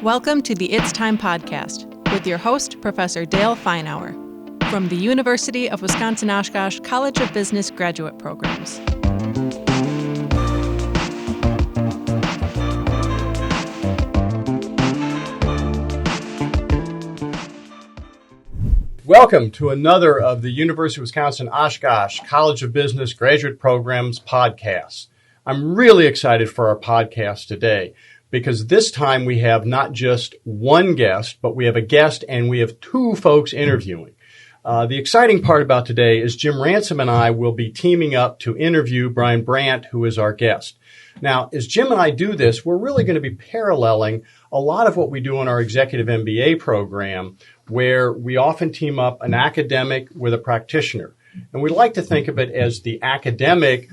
Welcome to the It's Time podcast with your host, Professor Dale Feinauer, from the University of Wisconsin-Oshkosh College of Business Graduate Programs. Welcome to another of the University of Wisconsin-Oshkosh College of Business Graduate Programs podcasts. I'm really excited for our podcast today because this time we have not just one guest, but we have a guest and we have two folks interviewing. The exciting part about today is Jim Ransom and I will be teaming up to interview Bryan Brandt, who is our guest. Now, as Jim and I do this, we're really going to be paralleling a lot of what we do in our executive MBA program, where we often team up an academic with a practitioner. And we like to think of it as the academic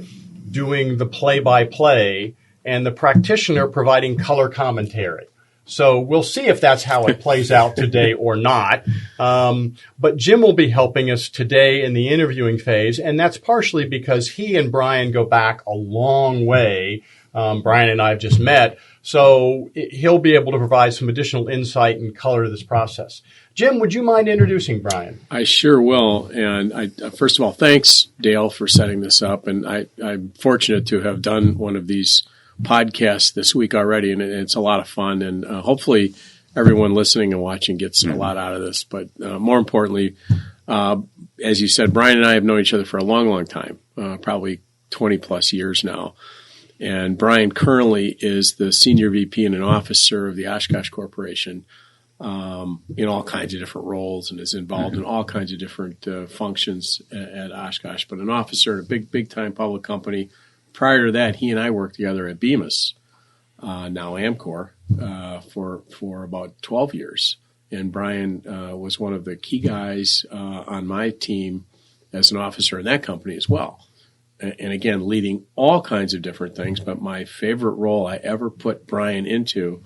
doing the play-by-play and the practitioner providing color commentary. So we'll see if that's how it plays out today or not. But Jim will be helping us today in the interviewing phase, and that's partially because he and Bryan go back a long way. Bryan and I have just met, so he'll be able to provide some additional insight and color to this process. Jim, would you mind introducing Bryan? I sure will. And first of all, thanks, Dale, for setting this up. And I'm fortunate to have done one of these podcasts this week already, and it's a lot of fun. And hopefully everyone listening and watching gets a lot out of this. But more importantly, as you said, Bryan and I have known each other for a long, long time, probably 20 plus years now. And Bryan currently is the senior VP and an officer of the Oshkosh Corporation in all kinds of different roles, and is involved in all kinds of different functions at Oshkosh. But an officer at a big time public company. Prior to that, he and I worked together at Bemis, now Amcor, for about 12 years. And Bryan was one of the key guys on my team as an officer in that company as well. And again, leading all kinds of different things. But my favorite role I ever put Bryan into,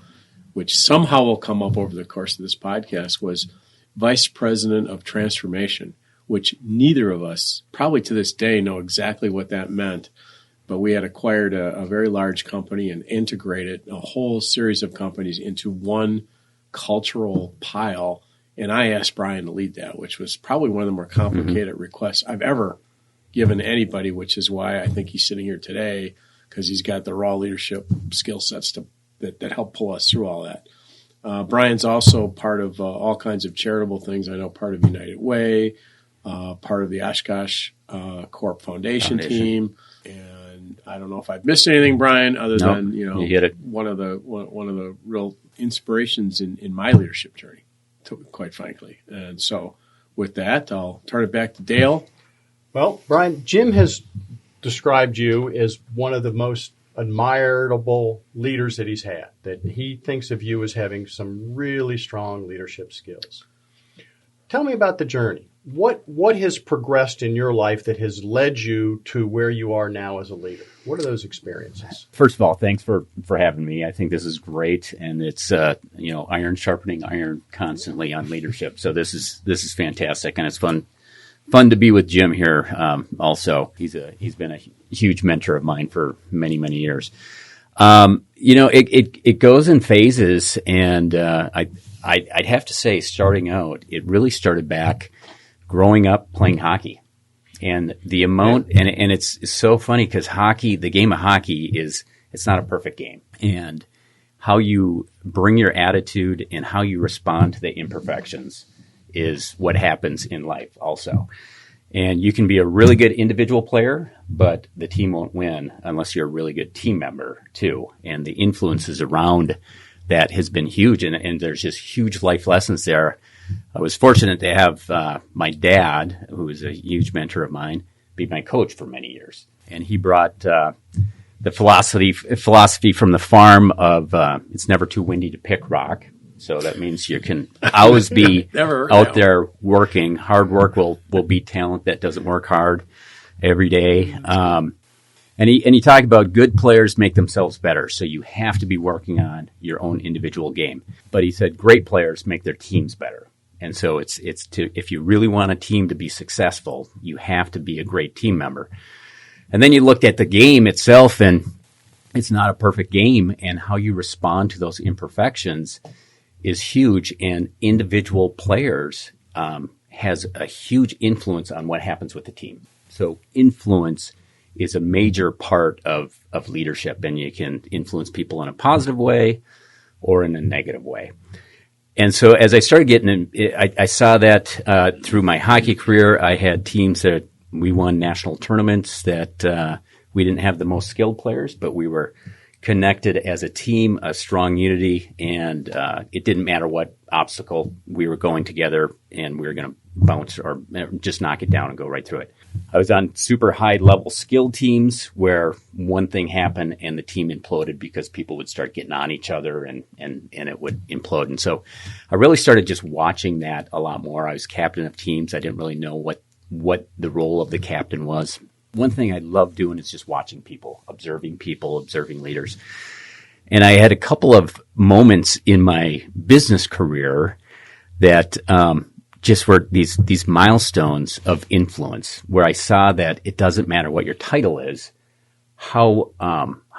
which somehow will come up over the course of this podcast, was Vice President of Transformation, which neither of us, probably to this day, know exactly what that meant. But we had acquired a very large company and integrated a whole series of companies into one cultural pile. And I asked Bryan to lead that, which was probably one of the more complicated requests I've ever given anybody, which is why I think he's sitting here today, because he's got the raw leadership skill sets that help pull us through all that. Bryan's also part of all kinds of charitable things. I know part of United Way, part of the Oshkosh Corp Foundation team, and I don't know if I've missed anything, Bryan, other than you get it. One of the real inspirations in my leadership journey, quite frankly. And so, with that, I'll turn it back to Dale. Well, Bryan, Jim has described you as one of the most admirable leaders that he's had, that he thinks of you as having some really strong leadership skills. Tell me about the journey. What has progressed in your life that has led you to where you are now as a leader? What are those experiences? First of all, thanks for having me. I think this is great, and it's iron sharpening iron constantly on leadership. So this is fantastic, and it's fun to be with Jim here. Also, he's been a huge mentor of mine for many years. It goes in phases, and I'd have to say, starting out, it really started back growing up playing hockey, and the amount and it's so funny because hockey, the game of hockey, it's not a perfect game, and how you bring your attitude and how you respond to the imperfections is what happens in life also. And you can be a really good individual player, but the team won't win unless you're a really good team member too. And the influences around that has been huge, and there's just huge life lessons there. I was fortunate to have my dad, who was a huge mentor of mine, be my coach for many years. And he brought the philosophy from the farm of it's never too windy to pick rock. So that means you can always be out there working. Hard work will beat talent that doesn't work hard every day. And he talked about good players make themselves better. So you have to be working on your own individual game. But he said great players make their teams better. And so if you really want a team to be successful, you have to be a great team member. And then you looked at the game itself, and it's not a perfect game, and how you respond to those imperfections is huge, and individual players has a huge influence on what happens with the team. So influence is a major part of leadership, and you can influence people in a positive way or in a negative way. And so as I started getting in, I saw that through my hockey career. I had teams that we won national tournaments that we didn't have the most skilled players, but we were connected as a team, a strong unity, and it didn't matter what obstacle. We were going together, and we were going to bounce or just knock it down and go right through it. I was on super high-level skill teams where one thing happened and the team imploded because people would start getting on each other and it would implode. And so I really started just watching that a lot more. I was captain of teams. I didn't really know what the role of the captain was. One thing I love doing is just watching people, observing leaders. And I had a couple of moments in my business career that just were these milestones of influence, where I saw that it doesn't matter what your title is, how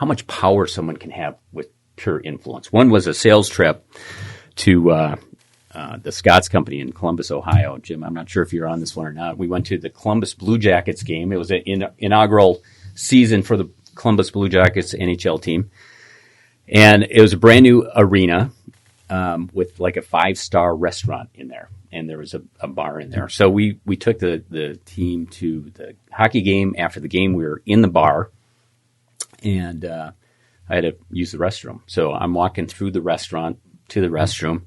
much power someone can have with pure influence. One was a sales trip to the Scott's Company in Columbus, Ohio. Jim, I'm not sure if you're on this one or not. We went to the Columbus Blue Jackets game. It was an inaugural season for the Columbus Blue Jackets NHL team. And it was a brand new arena with like a 5-star restaurant in there. And there was a bar in there. So we took the team to the hockey game. After the game, we were in the bar. And I had to use the restroom. So I'm walking through the restaurant to the restroom.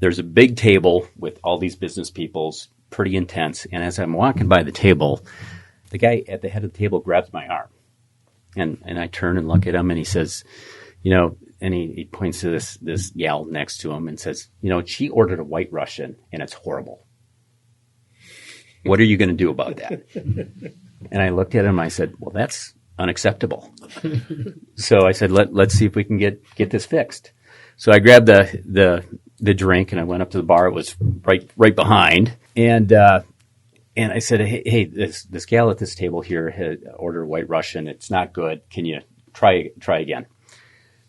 There's a big table with all these business people, pretty intense. And as I'm walking by the table, the guy at the head of the table grabs my arm. And I turn and look at him, and he says, and he points to this gal next to him and says, she ordered a White Russian, and it's horrible. What are you going to do about that? And I looked at him, and I said, well, that's unacceptable. So I said, let's see if we can get this fixed. So I grabbed the drink, and I went up to the bar. It was right behind, and I said, hey, this gal at this table here had ordered a White Russian. It's not good. Can you try again?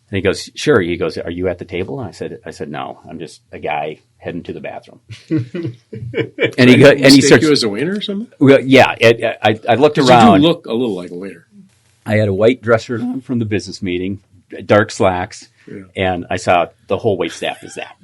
And he goes, sure. He goes, are you at the table? And I said, no, I'm just a guy heading to the bathroom. And he starts, you as a waiter or something? Well, yeah. I looked around. You do look a little like a waiter. I had a white dress shirt on from the business meeting, dark slacks. Yeah. And I saw the whole wait staff is that.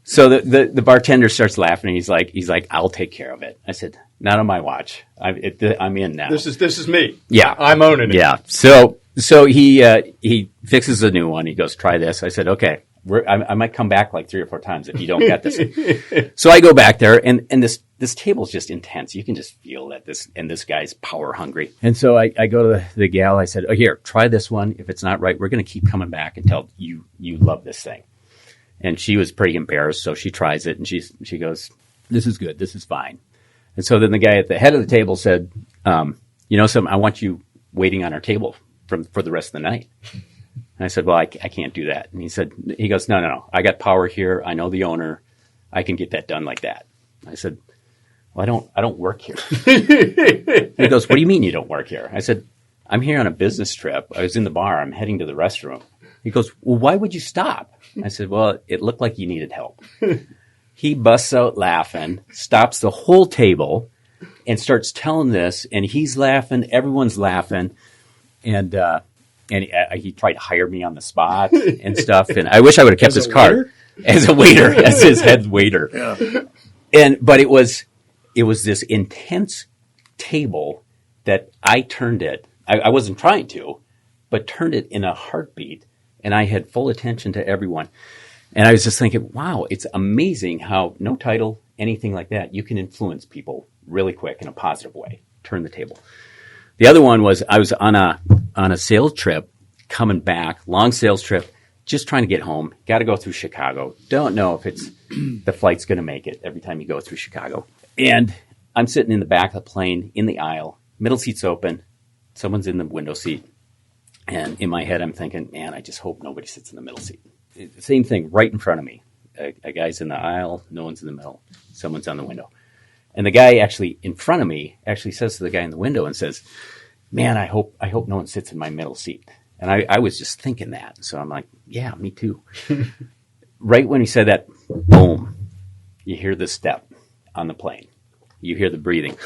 So the bartender starts laughing. And he's like, I'll take care of it. I said, not on my watch. I'm in now. This is me. Yeah, I'm owning it. Yeah. So he fixes a new one. He goes, try this. I said, okay. I might come back like 3 or 4 times if you don't get this. So I go back there, and this table is just intense. You can just feel that this guy's power hungry. And so I go to the gal. I said, oh, here, try this one. If it's not right, we're going to keep coming back until you love this thing. And she was pretty embarrassed, so she tries it, and she goes, this is good. This is fine. And so then the guy at the head of the table said, something, I want you waiting on our table for the rest of the night. And I said, well, I can't do that. And he goes, no. I got power here. I know the owner. I can get that done like that. I said, well, I don't work here. He goes, what do you mean you don't work here? I said, I'm here on a business trip. I was in the bar. I'm heading to the restroom. He goes, well, why would you stop? I said, well, it looked like you needed help. He busts out laughing, stops the whole table, and starts telling this. And he's laughing. Everyone's laughing. And he tried to hire me on the spot and stuff. And I wish I would have kept his card as a waiter, as his head waiter. Yeah. But it was this intense table that I turned it. I wasn't trying to, but turned it in a heartbeat. And I had full attention to everyone. And I was just thinking, wow, it's amazing how no title, anything like that, you can influence people really quick in a positive way. Turn the table. The other one was I was on a sales trip coming back, long sales trip, just trying to get home. Got to go through Chicago. Don't know if the flight's going to make it every time you go through Chicago. And I'm sitting in the back of the plane in the aisle, middle seat's open, someone's in the window seat. And in my head, I'm thinking, man, I just hope nobody sits in the middle seat. Same thing right in front of me. A guy's in the aisle, no one's in the middle, someone's on the window. And the guy actually in front of me actually says to the guy in the window and says, man, I hope no one sits in my middle seat. And I was just thinking that. So I'm like, yeah, me too. right when he said that, boom, you hear the step on the plane. You hear the breathing.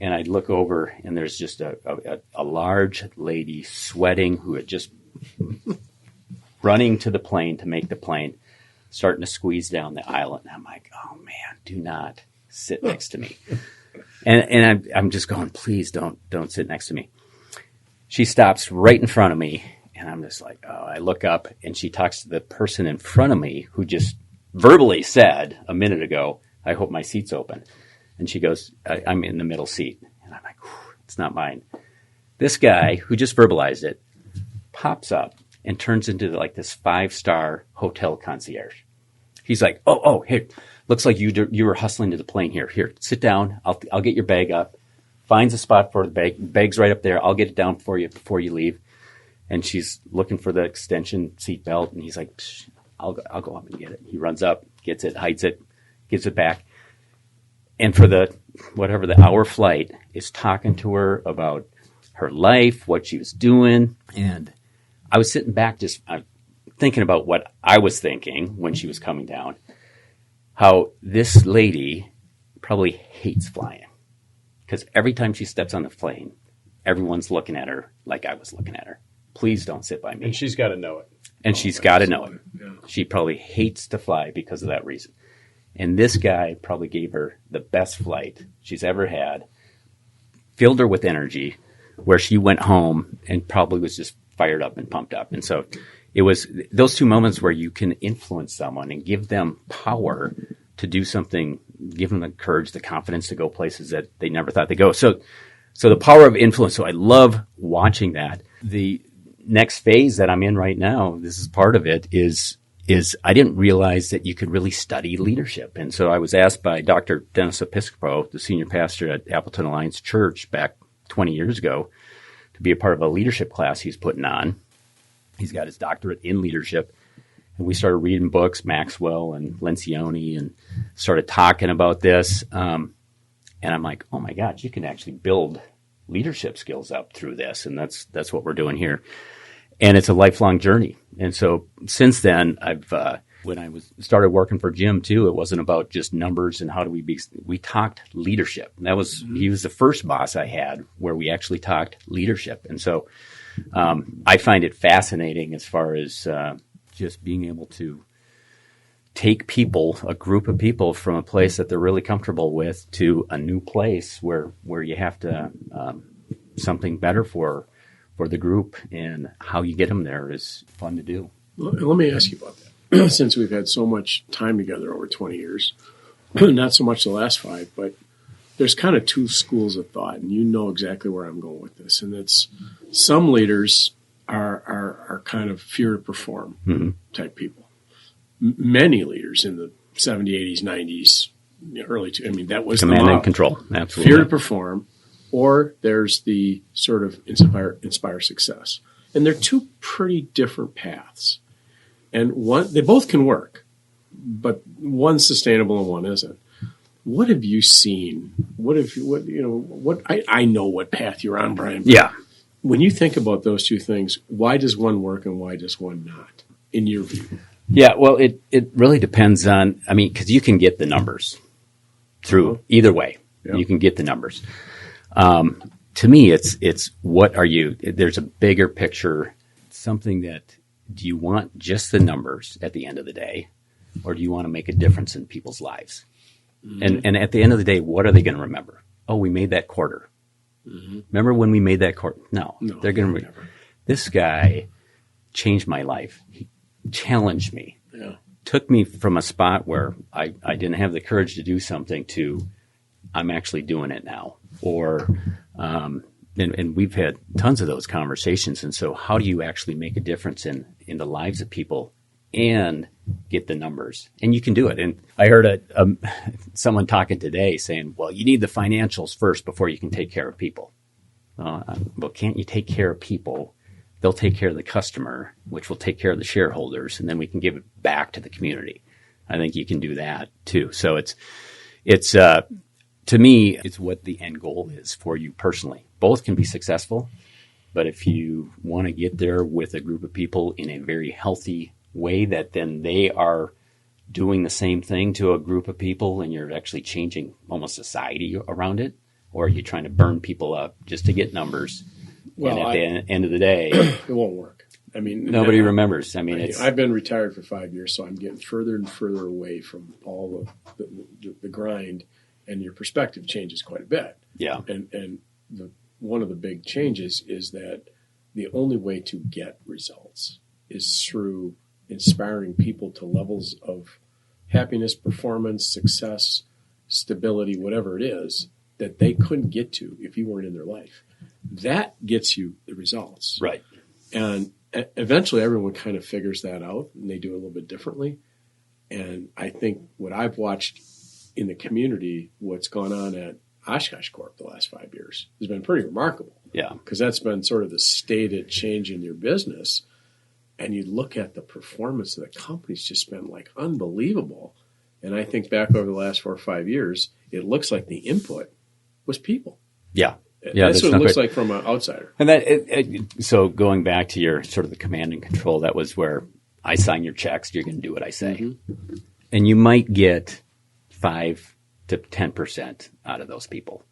And I look over, and there's just a large lady sweating who had just running to the plane to make the plane, starting to squeeze down the aisle. And I'm like, oh, man, do not sit next to me. And I'm just going, please don't sit next to me. She stops right in front of me, and I'm just like, oh, I look up, and she talks to the person in front of me who just verbally said a minute ago, I hope my seat's open. And she goes, I'm in the middle seat. And I'm like, it's not mine. This guy who just verbalized it pops up and turns into like this 5-star hotel concierge. He's like, oh, here, looks like you were hustling to the plane here. Here, sit down. I'll get your bag up. Finds a spot for the bag. Bag's right up there. I'll get it down for you before you leave. And she's looking for the extension seat belt. And he's like, I'll go up and get it. He runs up, gets it, hides it, gives it back. And for the hour flight is talking to her about her life, what she was doing. And I was sitting back just thinking about what I was thinking when she was coming down, how this lady probably hates flying. Because every time she steps on the plane, everyone's looking at her like I was looking at her. Please don't sit by me. And she's got to know it. And she's got to know it. Yeah. She probably hates to fly because of that reason. And this guy probably gave her the best flight she's ever had, filled her with energy, where she went home and probably was just fired up and pumped up. And so it was those two moments where you can influence someone and give them power to do something, give them the courage, the confidence to go places that they never thought they'd go. So the power of influence. So I love watching that. The next phase that I'm in right now, this is part of it, is I didn't realize that you could really study leadership. And so I was asked by Dr. Dennis Episcopo, the senior pastor at Appleton Alliance Church back 20 years ago, to be a part of a leadership class he's putting on. He's got his doctorate in leadership. And we started reading books, Maxwell and Lencioni, and started talking about this. And I'm like, oh my God, you can actually build leadership skills up through this. And that's what we're doing here. And it's a lifelong journey. And so since then, when I started working for Jim too, it wasn't about just numbers and how do we talked leadership. And he was the first boss I had where we actually talked leadership. And so I find it fascinating as far as just being able to take people, a group of people from a place that they're really comfortable with to a new place where you have to something better for the group, and how you get them there is fun to do. Let me ask you about that. Since we've had so much time together over 20 years, not so much the last 5, but there's kind of 2 schools of thought, and you know exactly where I'm going with this. And it's some leaders are kind of fear to perform type people. Many leaders in the 70s, 80s, 90s, early, that was command the and control. Absolutely. Fear to perform. Or there's the sort of inspire success. And they're 2 pretty different paths. And they both can work, but one's sustainable and one isn't. What have you seen? I know what path you're on, Brian. Yeah. When you think about those 2 things, why does one work and why does one not, in your view? Yeah, well, it really depends on, because you can get the numbers through either way. Yeah. You can get the numbers. To me, it's what are you? There's a bigger picture, something that, do you want just the numbers at the end of the day, or do you want to make a difference in people's lives? Mm-hmm. And at the end of the day, what are they going to remember? Oh, we made that quarter. Mm-hmm. Remember when we made that quarter? No, they're going to remember. This guy changed my life. He challenged me. Yeah. Took me from a spot where I didn't have the courage to do something to I'm actually doing it now. Or, and we've had tons of those conversations. And so how do you actually make a difference in the lives of people and get the numbers? And you can do it. And I heard someone talking today saying, well, you need the financials first before you can take care of people. Well, can't you take care of people? They'll take care of the customer, which will take care of the shareholders, and then we can give it back to the community. I think you can do that too. So it's to me, it's what the end goal is for you personally. Both can be successful, but if you want to get there with a group of people in a very healthy way that then they are doing the same thing to a group of people and you're actually changing almost society around it? Or are you trying to burn people up just to get numbers? Well, and at the end of the day, it won't work. I mean, nobody remembers. I mean, I've been retired for 5 years, so I'm getting further and further away from all of the grind, and your perspective changes quite a bit. Yeah. And one of the big changes is that the only way to get results is through inspiring people to levels of happiness, performance, success, stability, whatever it is, that they couldn't get to if you weren't in their life. That gets you the results. Right. And eventually everyone kind of figures that out, and they do it a little bit differently. And I think what I've watched in the community, what's gone on at Oshkosh Corp the last 5 years, has been pretty remarkable. Yeah. Because that's been sort of the stated change in your business. And you look at the performance of the company's just been like unbelievable. And I think back over the last 4 or 5 years, it looks like the input was people. Yeah. Yeah, that's what it looks like from an outsider. And that so going back to your sort of the command and control, that was where I sign your checks. You're going to do what I say, and you might get 5 to 10% out of those people.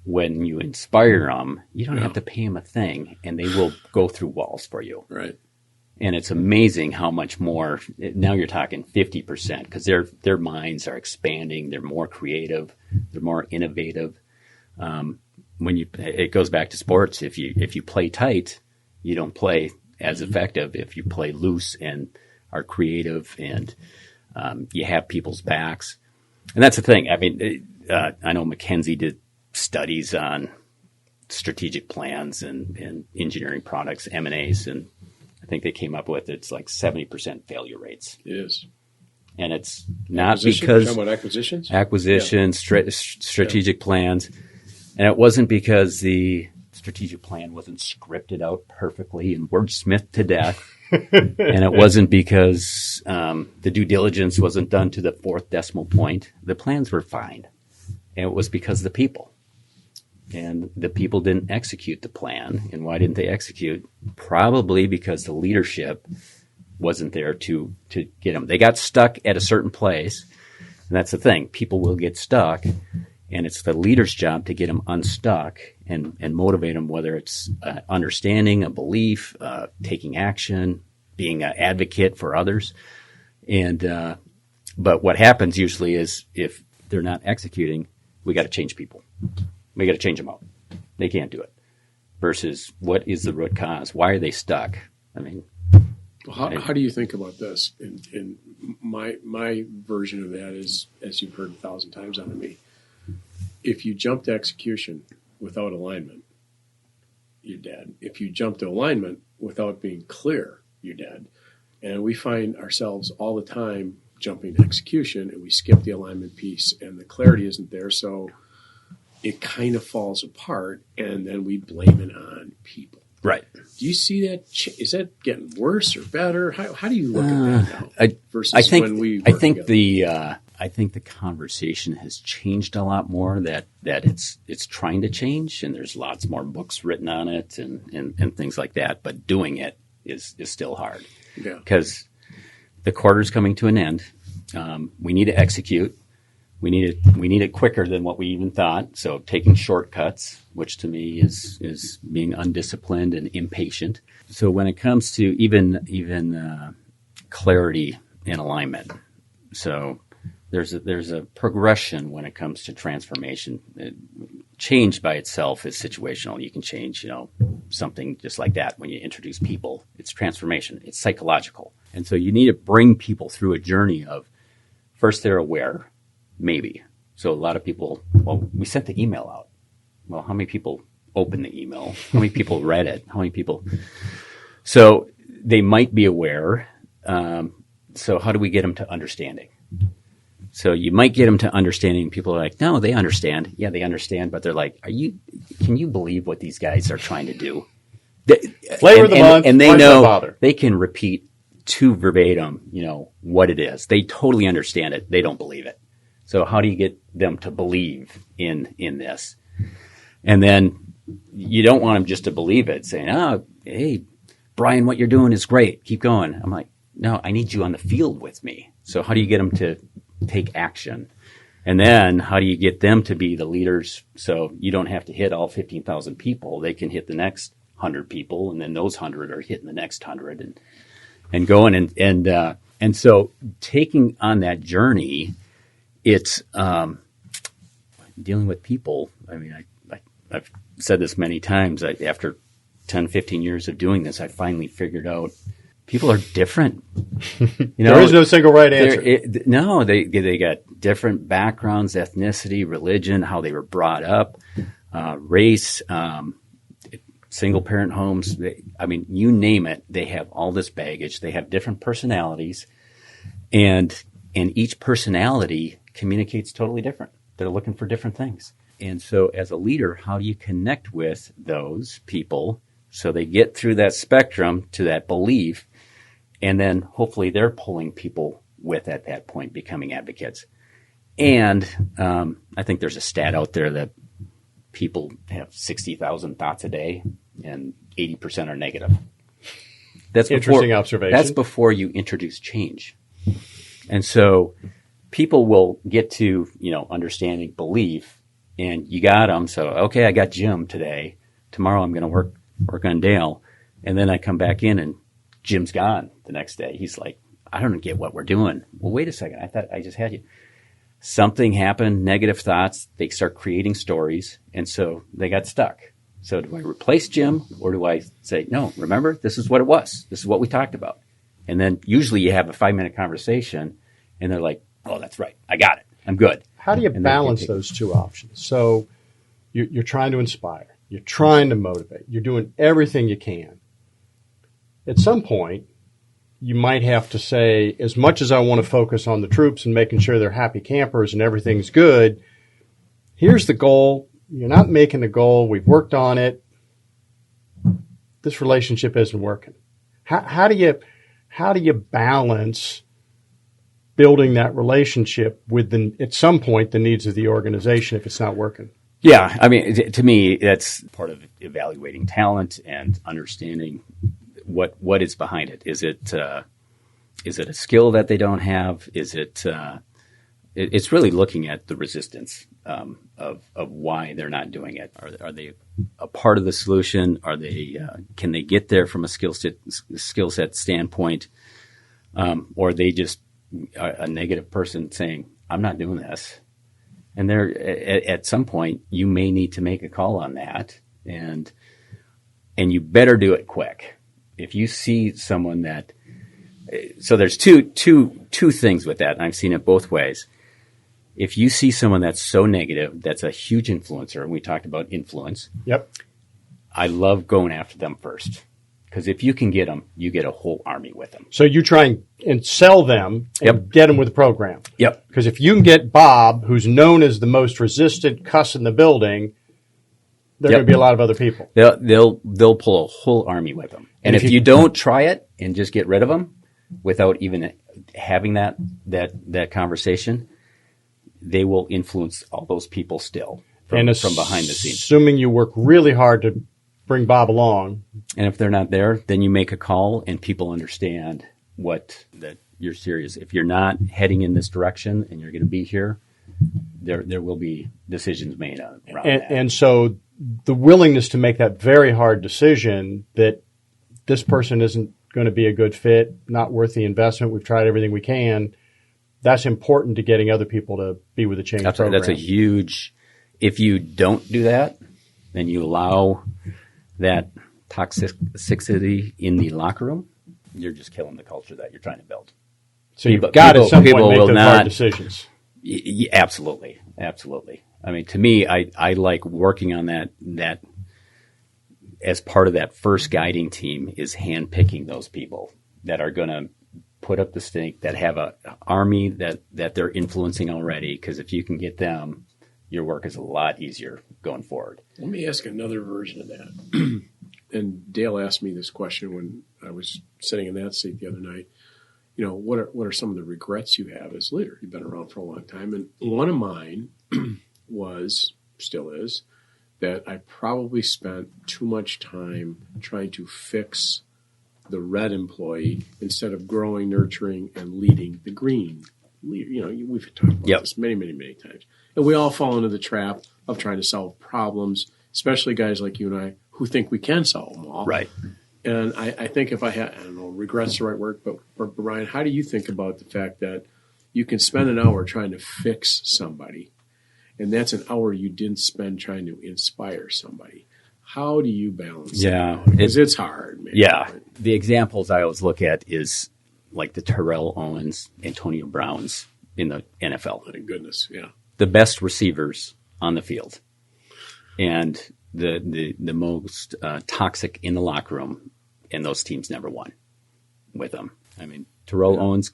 When you inspire them, you don't have to pay them a thing, and they will go through walls for you. Right. And it's amazing how much more. Now you're talking 50% because their minds are expanding. They're more creative. They're more innovative. It goes back to sports. If you play tight, you don't play as effective. If you play loose and are creative and you have people's backs, and that's the thing. I mean, I know McKinsey did studies on strategic plans and engineering products, M&As, and I think they came up with it's like 70% failure rates. It is. And it's not because acquisitions, strategic plans. And it wasn't because the strategic plan wasn't scripted out perfectly and wordsmithed to death. And it wasn't because the due diligence wasn't done to the 4th decimal point. The plans were fine. And it was because of the people. And the people didn't execute the plan. And why didn't they execute? Probably because the leadership wasn't there to get them. They got stuck at a certain place. And that's the thing. People will get stuck. And it's the leader's job to get them unstuck and motivate them, whether it's understanding, a belief, taking action, being an advocate for others. And but what happens usually is if they're not executing, we got to change people. We got to change them out. They can't do it. Versus what is the root cause? Why are they stuck? I mean, how do you think about this? In my version of that is, as you've heard 1,000 times out of me, if you jump to execution without alignment, you're dead. If you jump to alignment without being clear, you're dead. And we find ourselves all the time jumping to execution, and we skip the alignment piece, and the clarity isn't there. So it kind of falls apart, and then we blame it on people. Right. Do you see that? Is that getting worse or better? How do you look at that now? Versus when we work together? I think the conversation has changed a lot more. That it's trying to change, and there's lots more books written on it and things like that. But doing it is still hard because the quarter's coming to an end. We need to execute. We need it quicker than what we even thought. So taking shortcuts, which to me is being undisciplined and impatient. So when it comes to even clarity and alignment, so there's a progression when it comes to transformation. Change by itself is situational. You can change, something just like that. When you introduce people, it's transformation. It's psychological. And so you need to bring people through a journey of first they're aware. Maybe. So a lot of people, we sent the email out. Well, how many people opened the email? How many people read it? How many people? So they might be aware. So how do we get them to understanding? So you might get them to understanding. People are like, no, they understand. Yeah, they understand. But they're like, can you believe what these guys are trying to do? Flavor of the month. And they know they can repeat to verbatim, what it is. They totally understand it. They don't believe it. So how do you get them to believe in this? And then you don't want them just to believe it, saying, hey, Bryan, what you're doing is great. Keep going. I'm like, No, I need you on the field with me. So how do you get them to take action? And then how do you get them to be the leaders so you don't have to hit all 15,000 people? They can hit the next 100 people, and then those 100 are hitting the next 100 and going. And so taking on that journey, it's dealing with people. I mean, I've said this many times. After 10, 15 years of doing this, I finally figured out people are different. There is no single right answer. They got different backgrounds, ethnicity, religion, how they were brought up, race, single parent homes. You name it. They have all this baggage. They have different personalities, and each personality communicates totally different. They're looking for different things. And so as a leader, how do you connect with those people so they get through that spectrum to that belief, and then hopefully they're pulling people with at that point, becoming advocates. And I think there's a stat out there that people have 60,000 thoughts a day, and 80% are negative. That's interesting observation. That's before you introduce change. And so people will get to, understanding belief, and you got them. So, okay, I got Jim today. Tomorrow I'm going to work on Dale. And then I come back in and Jim's gone the next day. He's like, I don't get what we're doing. Well, wait a second. I thought I just had you. Something happened, negative thoughts. They start creating stories. And so they got stuck. So do I replace Jim, or do I say, no, remember, this is what it was. This is what we talked about. And then usually you have a 5-minute conversation and they're like, oh, that's right. I got it. I'm good. How do you balance those two options? So you're trying to inspire. You're trying to motivate. You're doing everything you can. At some point, you might have to say, as much as I want to focus on the troops and making sure they're happy campers and everything's good, here's the goal. You're not making the goal. We've worked on it. This relationship isn't working. How do you balance building that relationship with at some point the needs of the organization if it's not working? Yeah, to me, that's part of evaluating talent and understanding what is behind it. Is it a skill that they don't have? Is it? It's really looking at the resistance of why they're not doing it. Are they a part of the solution? Are they? Can they get there from a skill set standpoint, or are they just a negative person saying, "I'm not doing this"? And at some point, you may need to make a call on that, and you better do it quick. If you see someone that, so there's two things with that, and I've seen it both ways. If you see someone that's so negative, that's a huge influencer, and we talked about influence. Yep. I love going after them first, because if you can get them, you get a whole army with them. So you try and sell them and get them with the program. Yep. Because if you can get Bob, who's known as the most resistant cuss in the building, there are going to be a lot of other people. They'll pull a whole army with them. And if you don't try it and just get rid of them without even having that conversation, they will influence all those people still from behind the scenes. Assuming you work really hard to bring Bob along. And if they're not there, then you make a call and people understand that you're serious. If you're not heading in this direction and you're going to be here, there will be decisions made around that. And so the willingness to make that very hard decision that this person isn't going to be a good fit, not worth the investment, we've tried everything we can, that's important to getting other people to be with the change program. That's a huge, if you don't do that, then you allow that toxicity in the locker room, you're just killing the culture that you're trying to build. So you've got to at some point make those hard decisions. Absolutely. Absolutely. To me, I like working on that as part of that first guiding team is handpicking those people that are going to put up the stink, that have an army that they're influencing already. Because if you can get them, your work is a lot easier going forward. Let me ask another version of that. And Dale asked me this question when I was sitting in that seat the other night. What are some of the regrets you have as leader? You've been around for a long time. And one of mine still is, that I probably spent too much time trying to fix the red employee instead of growing, nurturing, and leading the green leader. We've talked about this many, many, many times. And we all fall into the trap of trying to solve problems, especially guys like you and I who think we can solve them all. Right. And I think if I don't know, regret's the right word, but Bryan, how do you think about the fact that you can spend an hour trying to fix somebody, and that's an hour you didn't spend trying to inspire somebody? How do you balance that? Because it's hard, man. Yeah. The examples I always look at is like the Terrell Owens, Antonio Browns in the NFL. My goodness, yeah. The best receivers on the field. And the most toxic in the locker room, and those teams never won with them. I mean, Terrell Owens,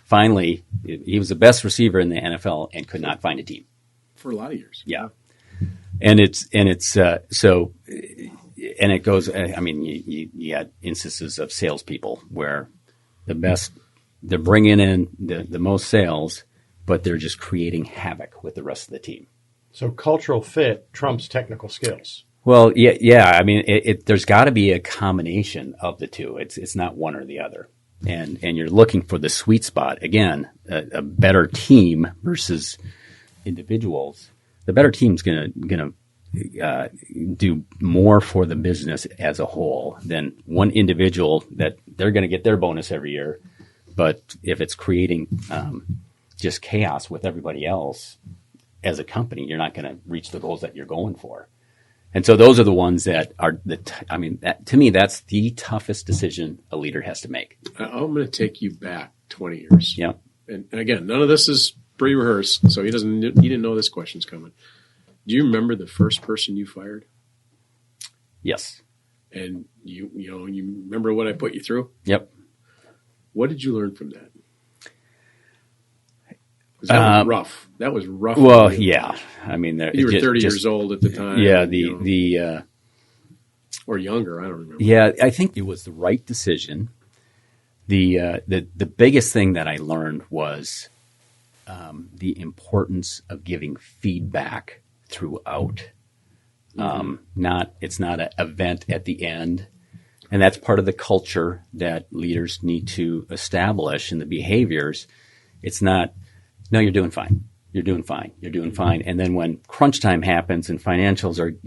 finally, he was the best receiver in the NFL and could not find a team. For a lot of years. Yeah. And it goes, I mean, you had instances of salespeople where they're bringing in the most sales, but they're just creating havoc with the rest of the team. So cultural fit trumps technical skills. Well, yeah. I mean, there's got to be a combination of the two. It's not one or the other. And you're looking for the sweet spot. Again, a better team versus individuals. The better team's going to do more for the business as a whole than one individual that they're going to get their bonus every year. But if it's creating just chaos with everybody else as a company, you're not going to reach the goals that you're going for. And so those are the ones that are to me, that's the toughest decision a leader has to make. I'm going to take you back 20 years. Yeah. And again, none of this is pre-rehearsed, so he didn't know this question's coming. Do you remember the first person you fired? Yes. And you remember what I put you through? Yep. What did you learn from that? 'Cause that was rough. That was rough. Well, yeah. I mean, you were 30 years old at the time. Yeah. Or younger. I don't remember. Yeah, I think it was the right decision. The biggest thing that I learned was the importance of giving feedback throughout. It's not an event at the end, and that's part of the culture that leaders need to establish in the behaviors. It's not, no, you're doing fine. You're doing fine. You're doing fine. And then when crunch time happens and financials are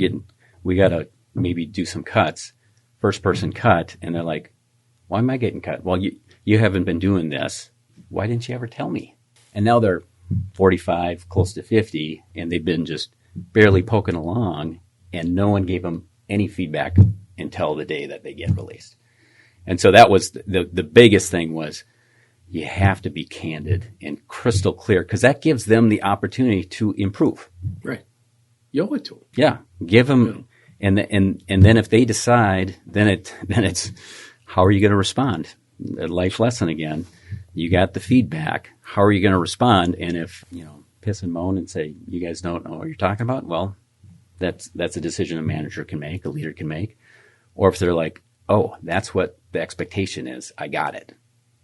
we got to maybe do some cuts, first person cut, and they're like, why am I getting cut? Well, you haven't been doing this. Why didn't you ever tell me? And now they're 45, close to 50, and they've been just barely poking along, and no one gave them any feedback until the day that they get released. And so that was the biggest thing was you have to be candid and crystal clear because that gives them the opportunity to improve. Right. You owe it to them. Yeah. Give them, and then if they decide, then it's how are you going to respond? A life lesson again. You got the feedback. How are you going to respond? And if, piss and moan and say, you guys don't know what you're talking about, well, that's a decision a manager can make, a leader can make. Or if they're like, oh, that's what the expectation is. I got it.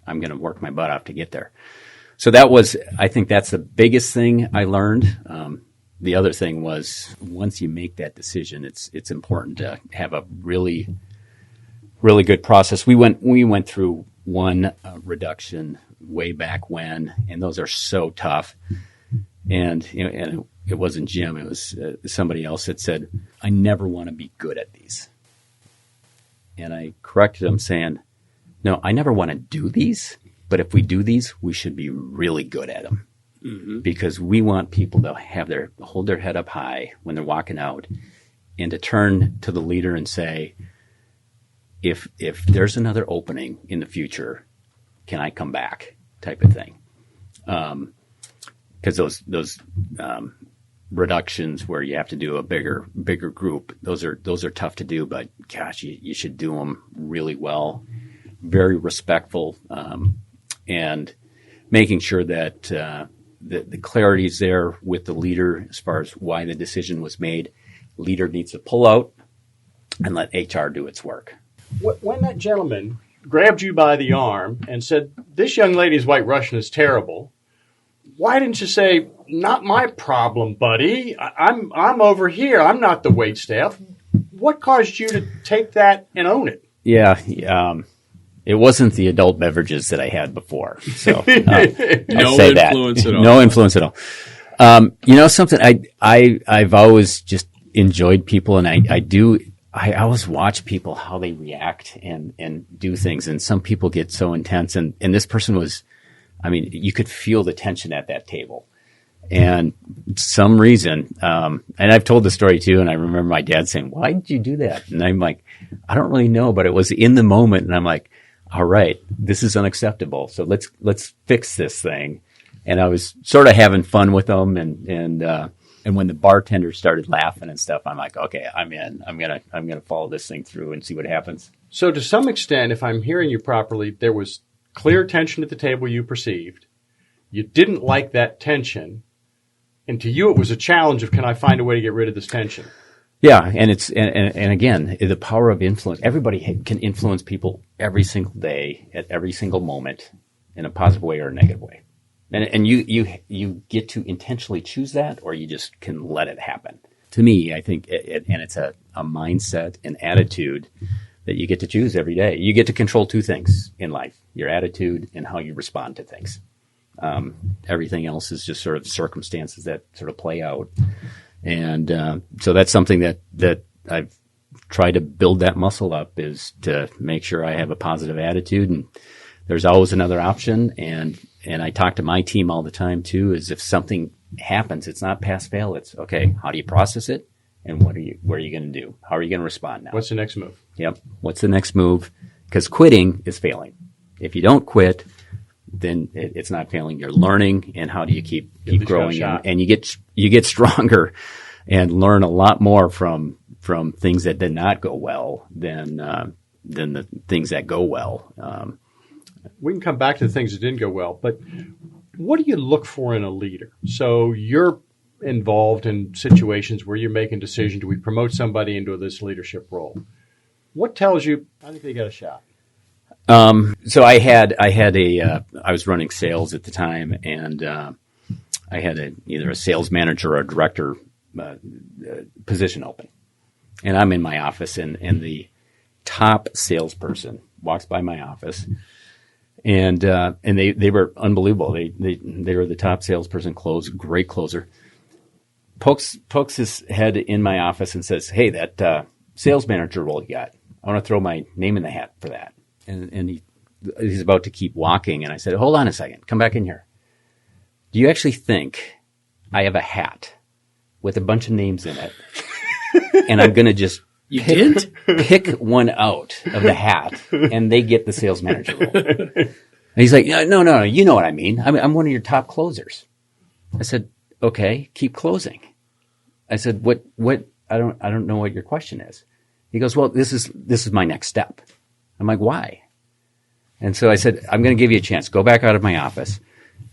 I'm going to work my butt off to get there. So I think that's the biggest thing I learned. The other thing was once you make that decision, it's important to have a really, really good process. We went through one reduction way back when, and those are so tough. And it wasn't Jim; it was somebody else that said, "I never want to be good at these." And I corrected him, saying, "No, I never want to do these. But if we do these, we should be really good at them." Mm-hmm. Because we want people to hold their head up high when they're walking out and to turn to the leader and say, if there's another opening in the future, can I come back type of thing. Because those reductions where you have to do a bigger group, those are tough to do, but gosh, you should do them really well, very respectful, and making sure that the clarity is there with the leader as far as why the decision was made. Leader needs to pull out and let HR do its work. When that gentleman grabbed you by the arm and said, "This young lady's White Russian is terrible," why didn't you say, "Not my problem, buddy. I'm over here. I'm not the wait staff"? What caused you to take that and own it? Yeah. It wasn't the adult beverages that I had before. So no influence at all. No influence at all. Something I've always just enjoyed people, and I always watch people, how they react and do things. And some people get so intense, and this person was, you could feel the tension at that table. And some reason, and I've told the story too, and I remember my dad saying, "Why did you do that?" And I'm like, I don't really know, but it was in the moment. And I'm like, all right, this is unacceptable. So let's fix this thing. And I was sort of having fun with them. And when the bartender started laughing and stuff, I'm like, okay, I'm in. I'm gonna follow this thing through and see what happens. So to some extent, if I'm hearing you properly, there was clear tension at the table you perceived. You didn't like that tension. And to you, it was a challenge of, can I find a way to get rid of this tension? Yeah, and it's and again, the power of influence. Everybody can influence people every single day, at every single moment, in a positive way or a negative way. And you get to intentionally choose that, or you just can let it happen. To me, I think, and it's a mindset and attitude that you get to choose every day. You get to control two things in life: your attitude and how you respond to things. Everything else is just sort of circumstances that sort of play out. And so that's something that I've tried to build that muscle up, is to make sure I have a positive attitude. And there's always another option. And I talk to my team all the time too, is if something happens, it's not pass fail. It's okay, how do you process it? And what are you going to do? How are you going to respond now? What's the next move? Yep. What's the next move? Because quitting is failing. If you don't quit, then it's not failing. You're learning, and how do you keep growing? And you get stronger and learn a lot more from things that did not go well than the things that go well. We can come back to the things that didn't go well, but what do you look for in a leader? So you're involved in situations where you're making decisions. Do we promote somebody into this leadership role? What tells you, I think they got a shot? So I was running sales at the time, and I had either a sales manager or a director position open. And I'm in my office, and the top salesperson walks by my office, and they were unbelievable. They were the top salesperson, great closer. Pokes his head in my office and says, "Hey, that sales manager role you got, I want to throw my name in the hat for that." And he's about to keep walking, and I said, "Hold on a second, come back in here. Do you actually think I have a hat with a bunch of names in it, and I'm going to just pick one out of the hat, and they get the sales manager role?" And he's like, "No, you know what I mean. I'm one of your top closers." I said, "Okay, keep closing." I said, "What? I don't know what your question is." He goes, "Well, this is my next step." I'm like, "Why?" And so I said, "I'm going to give you a chance. Go back out of my office."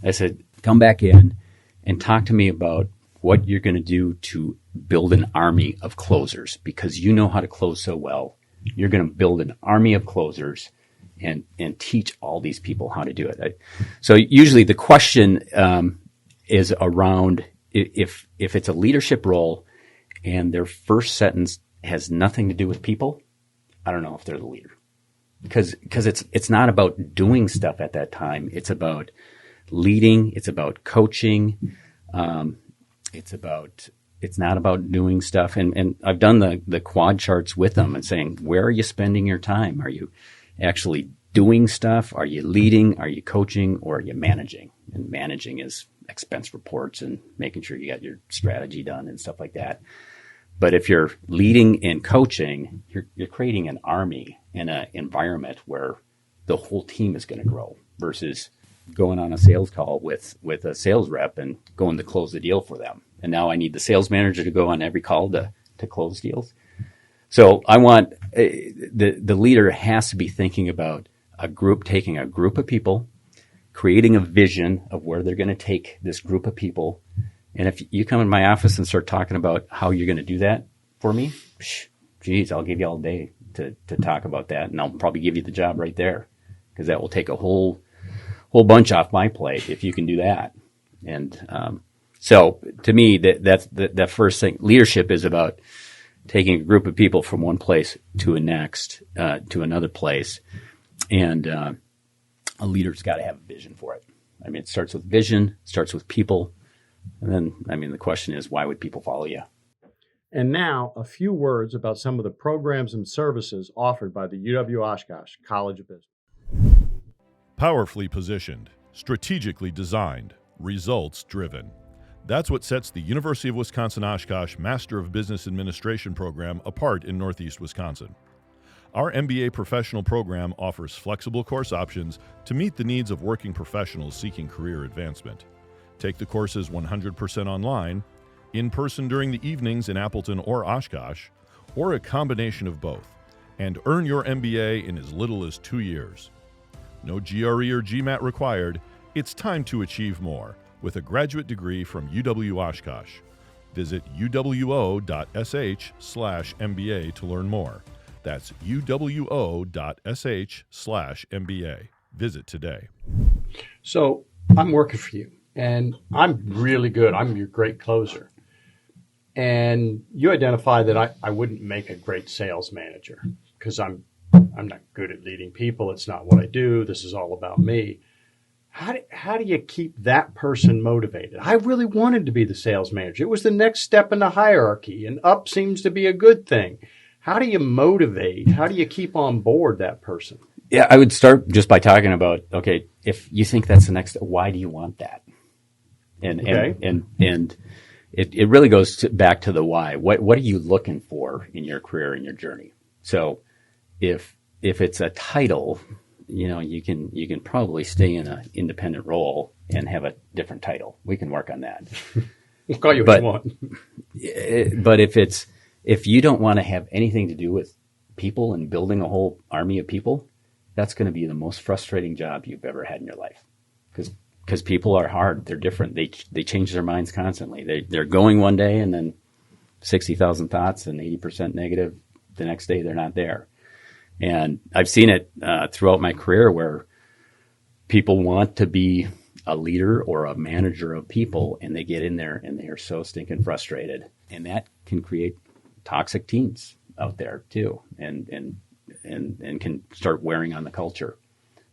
I said, "Come back in and talk to me about what you're going to do to build an army of closers, because you know how to close so well. You're going to build an army of closers and teach all these people how to do it." So usually the question is around if it's a leadership role and their first sentence has nothing to do with people, I don't know if they're the leader. Because it's not about doing stuff at that time. It's about leading. It's about coaching. It's not about doing stuff. And I've done the quad charts with them and saying, where are you spending your time? Are you actually doing stuff? Are you leading? Are you coaching? Or are you managing? And managing is expense reports and making sure you got your strategy done and stuff like that. But if you're leading and coaching, you're creating an army in an environment where the whole team is going to grow, versus going on a sales call with a sales rep and going to close the deal for them. And now I need the sales manager to go on every call to close deals. So I want the leader has to be thinking about taking a group of people, creating a vision of where they're going to take this group of people. And if you come in my office and start talking about how you're going to do that for me, geez, I'll give you all day to talk about that. And I'll probably give you the job right there, because that will take a whole bunch off my plate if you can do that. And so to me, that's the first thing. Leadership is about taking a group of people from one place to another place, And a leader's got to have a vision for it. I mean, it starts with vision, starts with people. And then, I mean, the question is, why would people follow you? And now, a few words about some of the programs and services offered by the UW-Oshkosh College of Business. Powerfully positioned, strategically designed, results-driven. That's what sets the University of Wisconsin-Oshkosh Master of Business Administration program apart in Northeast Wisconsin. Our MBA professional program offers flexible course options to meet the needs of working professionals seeking career advancement. Take the courses 100% online, in person during the evenings in Appleton or Oshkosh, or a combination of both, and earn your MBA in as little as 2 years. No GRE or GMAT required. It's time to achieve more with a graduate degree from UW-Oshkosh. Visit uwo.sh/MBA to learn more. That's uwo.sh/MBA. Visit today. So I'm working for you, and I'm really good. I'm your great closer. And you identify that I wouldn't make a great sales manager because I'm not good at leading people. It's not what I do. This is all about me. How do you keep that person motivated? I really wanted to be the sales manager. It was the next step in the hierarchy, and up seems to be a good thing. How do you motivate? How do you keep on board that person? Yeah, I would start just by talking about, okay, if you think that's the next, why do you want that? And it really goes back to the why. What are you looking for in your career and your journey? So if it's a title, you can probably stay in an independent role and have a different title. We can work on that. We'll call you what you want. But if you don't want to have anything to do with people and building a whole army of people, that's going to be the most frustrating job you've ever had in your life. Because people are hard. They're different. They change their minds constantly. They're going one day and then 60,000 thoughts and 80% negative. The next day they're not there. And I've seen it throughout my career where people want to be a leader or a manager of people, and they get in there and they are so stinking frustrated. And that can create toxic teams out there too, and can start wearing on the culture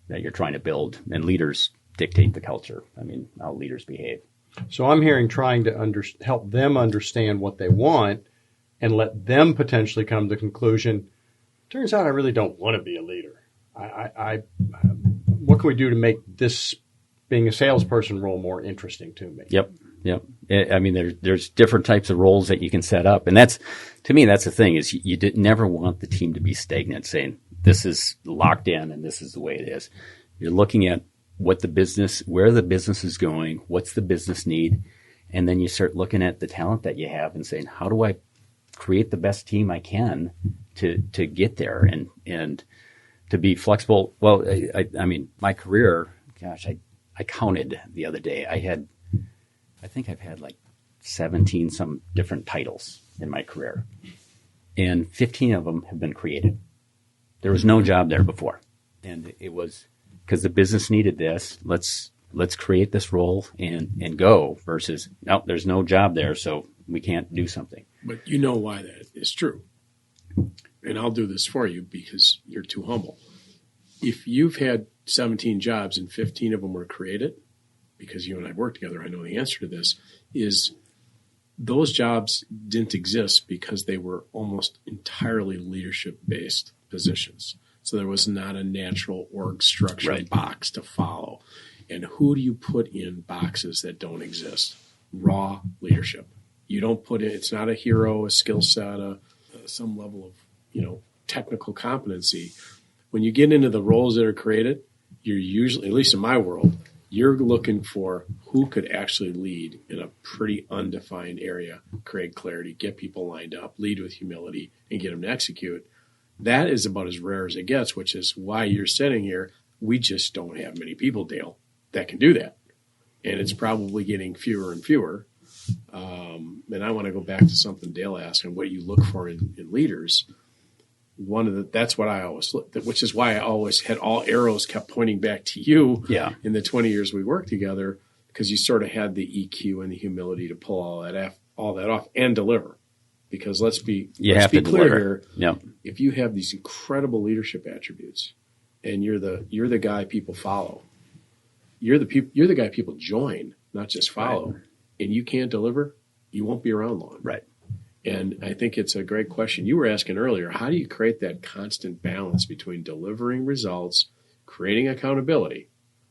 that you're trying to build. And leaders dictate the culture. I mean, how leaders behave. So I'm hearing trying to help them understand what they want and let them potentially come to the conclusion, turns out I really don't want to be a leader. What can we do to make this being a salesperson role more interesting to me? Yep. I mean, there's different types of roles that you can set up. And that's, to me, that's the thing is you never want the team to be stagnant saying this is locked in and this is the way it is. You're looking at where the business is going, what's the business need. And then you start looking at the talent that you have and saying, how do I create the best team I can to get there and to be flexible. Well, I mean, my career, gosh, I counted the other day. I think I've had like 17 some different titles in my career, and 15 of them have been created. There was no job there before, and it was because the business needed this. Let's create this role and go versus no, there's no job there, so we can't do something. But you know why that is true. And I'll do this for you because you're too humble. If you've had 17 jobs and 15 of them were created, because you and I work together, I know the answer to this, is those jobs didn't exist because they were almost entirely leadership-based positions. So there was not a natural org structure box to follow. And who do you put in boxes that don't exist? Raw leadership. You don't put in, it's not a hero, a skill set, some level of, technical competency. When you get into the roles that are created, you're usually, at least in my world, you're looking for who could actually lead in a pretty undefined area, create clarity, get people lined up, lead with humility, and get them to execute. That is about as rare as it gets, which is why you're sitting here. We just don't have many people, Dale, that can do that. And it's probably getting fewer and fewer. And I want to go back to something Dale asked and what you look for in leaders. That's what I always looked at, which is why I always had all arrows kept pointing back to you in the 20 years we worked together, because you sort of had the EQ and the humility to pull all that off and deliver. Because let's be clear here. Yep. If you have these incredible leadership attributes and you're the guy people follow. You're the guy people join, not just follow. Right. And you can't deliver, you won't be around long. Right. And I think it's a great question. You were asking earlier, how do you create that constant balance between delivering results, creating accountability,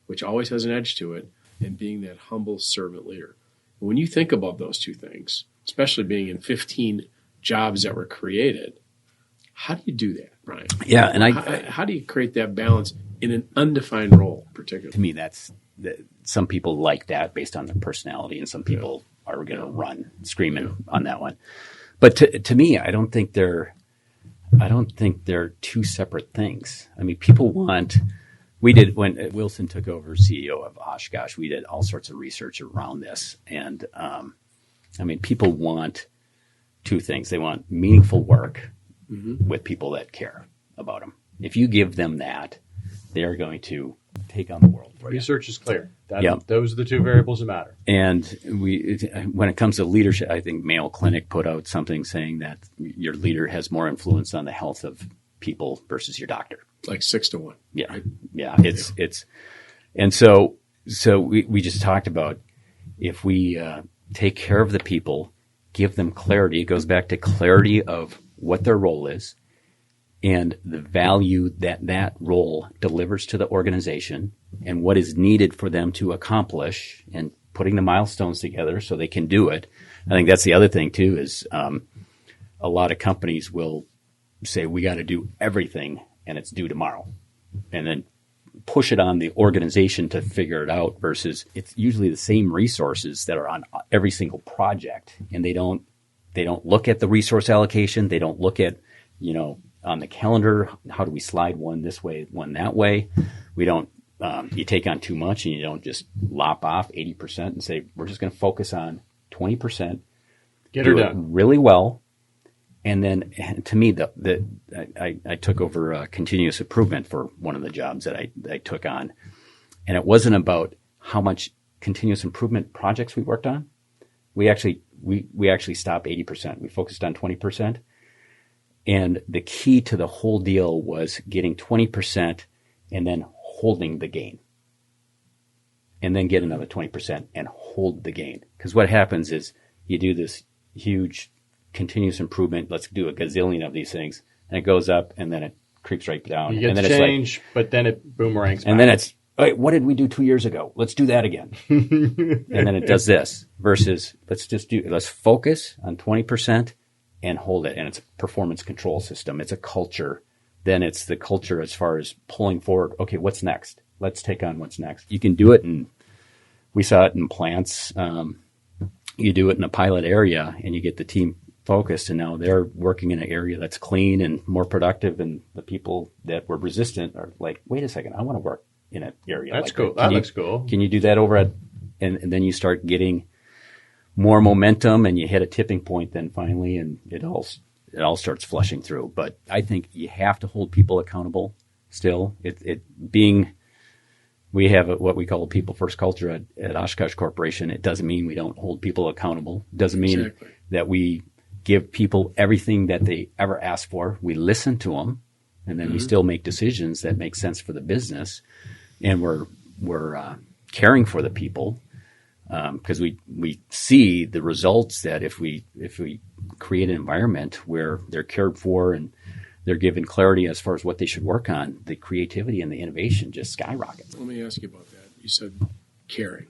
which always has an edge to it, and being that humble servant leader? When you think about those two things, especially being in 15 jobs that were created, how do you do that, Bryan? Yeah, and how do you create that balance in an undefined role, particularly? To me, some people like that based on their personality, and some people are going to run screaming on that one. But to me, I don't think they're two separate things. I mean, people want. We did when Wilson took over CEO of Oshkosh. We did all sorts of research around this, and I mean, people want two things. They want meaningful work with people that care about them. If you give them that, they are going to take on the world for you. Research is clear. Those are the two variables that matter. And when it comes to leadership, I think Mayo Clinic put out something saying that your leader has more influence on the health of people versus your doctor. Like 6-1. Yeah. Right? Yeah. It's, and so we just talked about if we take care of the people, give them clarity. It goes back to clarity of what their role is and the value that role delivers to the organization and what is needed for them to accomplish and putting the milestones together so they can do it. I think that's the other thing too is a lot of companies will say we got to do everything and it's due tomorrow and then push it on the organization to figure it out versus it's usually the same resources that are on every single project and they don't look at the resource allocation. They don't look at, on the calendar, how do we slide one this way, one that way? We don't, you take on too much and you don't just lop off 80% and say, we're just going to focus on 20%. Get her done really well. And then to me, I took over continuous improvement for one of the jobs that I took on. And it wasn't about how much continuous improvement projects we worked on. We actually stopped 80%. We focused on 20%. And the key to the whole deal was getting 20% and then holding the gain. And then get another 20% and hold the gain. Because what happens is you do this huge continuous improvement. Let's do a gazillion of these things. And it goes up and then it creeps right down. You get and then change, it's but then it boomerangs back. And then it's, wait, what did we do 2 years ago? Let's do that again. And then it does this versus let's focus on 20% and hold it. And it's a performance control system. It's a culture. Then it's the culture as far as pulling forward. Okay, what's next? Let's take on what's next. You can do it, and we saw it in plants. You do it in a pilot area, and you get the team focused, and now they're working in an area that's clean and more productive, and the people that were resistant are like, wait a second, I want to work in an area that's like cool. That looks cool. Can you do that over at, and then you start getting more momentum and you hit a tipping point then finally, and it all starts flushing through. But I think you have to hold people accountable still. We have what we call a people first culture at Oshkosh Corporation. It doesn't mean we don't hold people accountable. It doesn't mean that we give people everything that they ever ask for. We listen to them, and then we still make decisions that make sense for the business. And we're caring for the people because we see the results that if we create an environment where they're cared for and they're given clarity as far as what they should work on, the creativity and the innovation just skyrocket. Let me ask you about that. You said caring.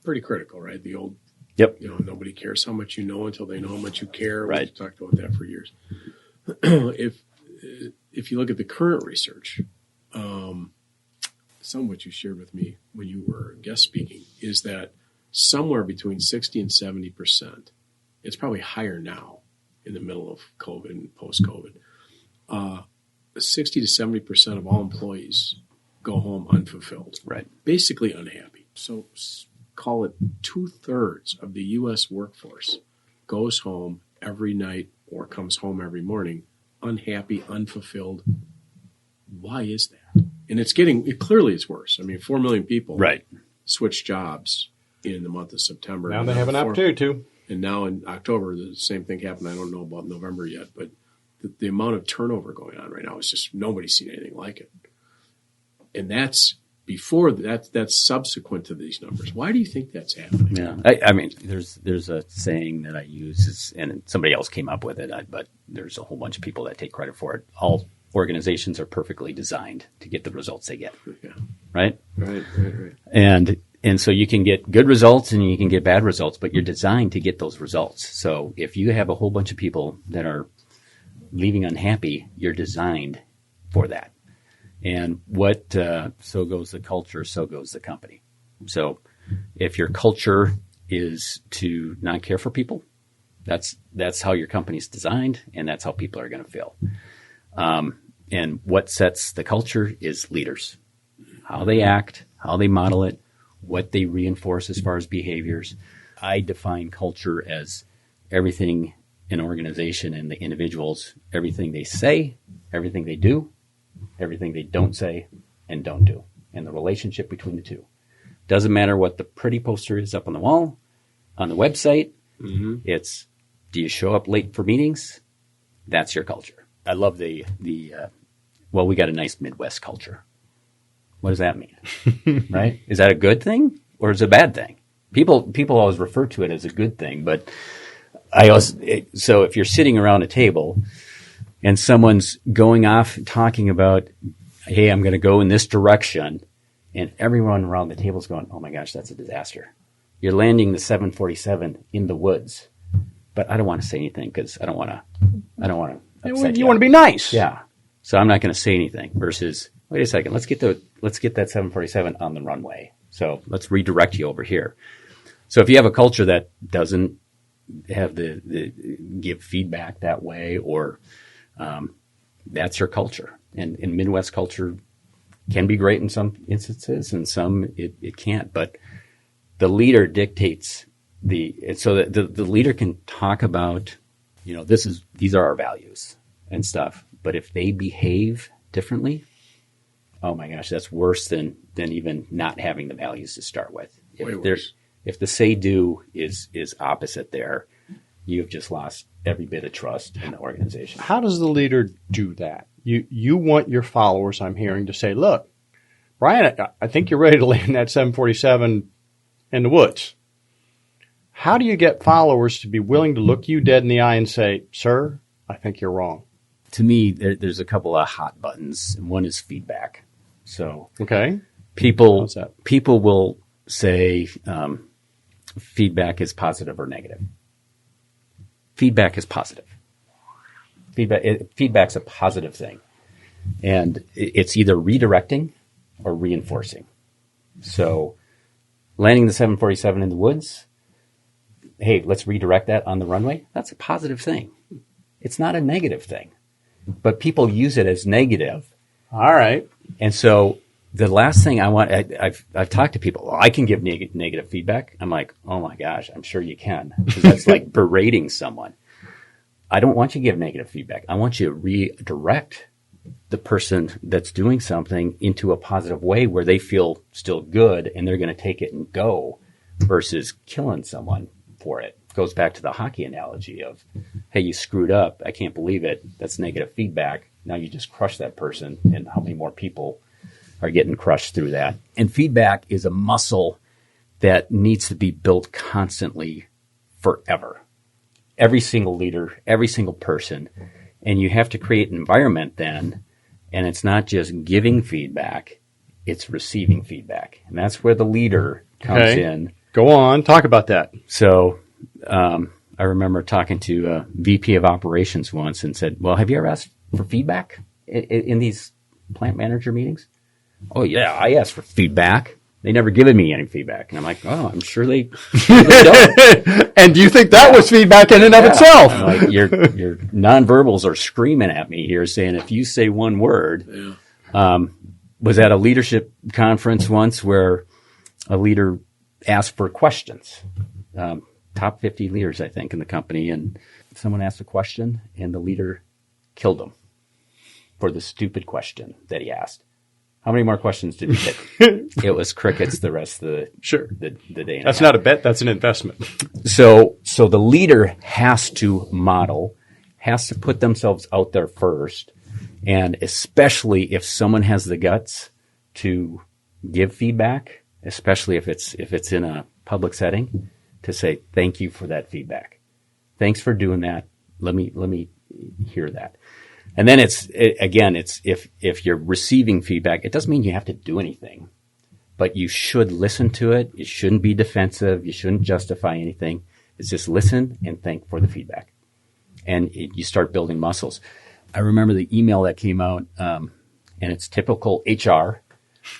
Pretty critical, right? The old, nobody cares how much you know until they know how much you care. Right. We've talked about that for years. If you look at the current research, some of what you shared with me when you were guest speaking is that somewhere between 60 and 70%, it's probably higher now in the middle of COVID and post-COVID, 60 to 70% of all employees go home unfulfilled. Right. Basically unhappy. So call it 2/3 of the U.S. workforce goes home every night or comes home every morning unhappy, unfulfilled. Why is that? And it clearly is worse. I mean, 4 million people switched jobs in the month of September. Now they have an opportunity to. And now in October, the same thing happened. I don't know about November yet, but the amount of turnover going on right now is just, nobody's seen anything like it. And that's before that's subsequent to these numbers. Why do you think that's happening? Yeah, I mean, there's a saying that I use, and somebody else came up with it, but there's a whole bunch of people that take credit for it. All organizations are perfectly designed to get the results they get. Yeah. Right? Right. And so you can get good results and you can get bad results, but you're designed to get those results. So if you have a whole bunch of people that are leaving unhappy, you're designed for that. And so goes the culture, so goes the company. So if your culture is to not care for people, that's how your company's designed, and that's how people are going to feel. And what sets the culture is leaders, how they act, how they model it, what they reinforce as far as behaviors. I define culture as everything an organization and the individuals, everything they say, everything they do, everything they don't say and don't do, and the relationship between the two. Doesn't matter what the pretty poster is up on the wall, on the website. Mm-hmm. It's, do you show up late for meetings? That's your culture. I love we got a nice Midwest culture. What does that mean? Right? Is that a good thing or is it a bad thing? People always refer to it as a good thing, but so if you're sitting around a table and someone's going off talking about, hey, I'm going to go in this direction, and everyone around the table is going, oh my gosh, that's a disaster. You're landing the 747 in the woods, but I don't want to say anything because I don't want to upset you. You want to be nice. Yeah. So I'm not going to say anything versus, wait a second, let's get that 747 on the runway. So let's redirect you over here. So if you have a culture that doesn't have the give feedback that way, or that's your culture. And Midwest culture can be great in some instances, and some it can't. But the leader dictates so that the leader can talk about, these are our values and stuff. But if they behave differently, oh my gosh, that's worse than even not having the values to start with. If the say-do is opposite there, you've just lost every bit of trust in the organization. How does the leader do that? You want your followers, I'm hearing, to say, look, Bryan, I think you're ready to land that 747 in the woods. How do you get followers to be willing to look you dead in the eye and say, sir, I think you're wrong? To me, there's a couple of hot buttons, and one is feedback. So okay, people will say feedback is positive or negative. Feedback is positive. Feedback's a positive thing, and it's either redirecting or reinforcing. So landing the 747 in the woods, hey, let's redirect that on the runway. That's a positive thing. It's not a negative thing, but people use it as negative. All right. And so the last thing I want, I've talked to people, I can give negative feedback. I'm like, oh my gosh, I'm sure you can. Because that's like berating someone. I don't want you to give negative feedback. I want you to redirect the person that's doing something into a positive way where they feel still good and they're going to take it and go, versus killing someone for it. Goes back to the hockey analogy of, hey, you screwed up. I can't believe it. That's negative feedback. Now you just crushed that person, and how many more people are getting crushed through that? And feedback is a muscle that needs to be built constantly forever. Every single leader, every single person. And you have to create an environment then, and it's not just giving feedback, it's receiving feedback. And that's where the leader comes in. Go on, talk about that. So I remember talking to a VP of operations once and said, well, have you ever asked for feedback in these plant manager meetings? Oh, yeah, I asked for feedback. They never given me any feedback. And I'm like, oh, I'm sure they don't. And do you think that was feedback in and of itself? I'm like, your nonverbals are screaming at me here saying, if you say one word. Was at a leadership conference once where a leader asked for questions. Top 50 leaders, I think, in the company. And someone asked a question, and the leader killed him for the stupid question that he asked. How many more questions did he get? It was crickets the rest of the day. That's not a bet. That's an investment. So the leader has to model, has to put themselves out there first, and especially if someone has the guts to give feedback, especially if it's in a public setting, to say thank you for that feedback. Thanks for doing that. Let me hear that. And then it's if you're receiving feedback, it doesn't mean you have to do anything, but you should listen to it. You shouldn't be defensive. You shouldn't justify anything. It's just listen and thank for the feedback. And you start building muscles. I remember the email that came out, and it's typical HR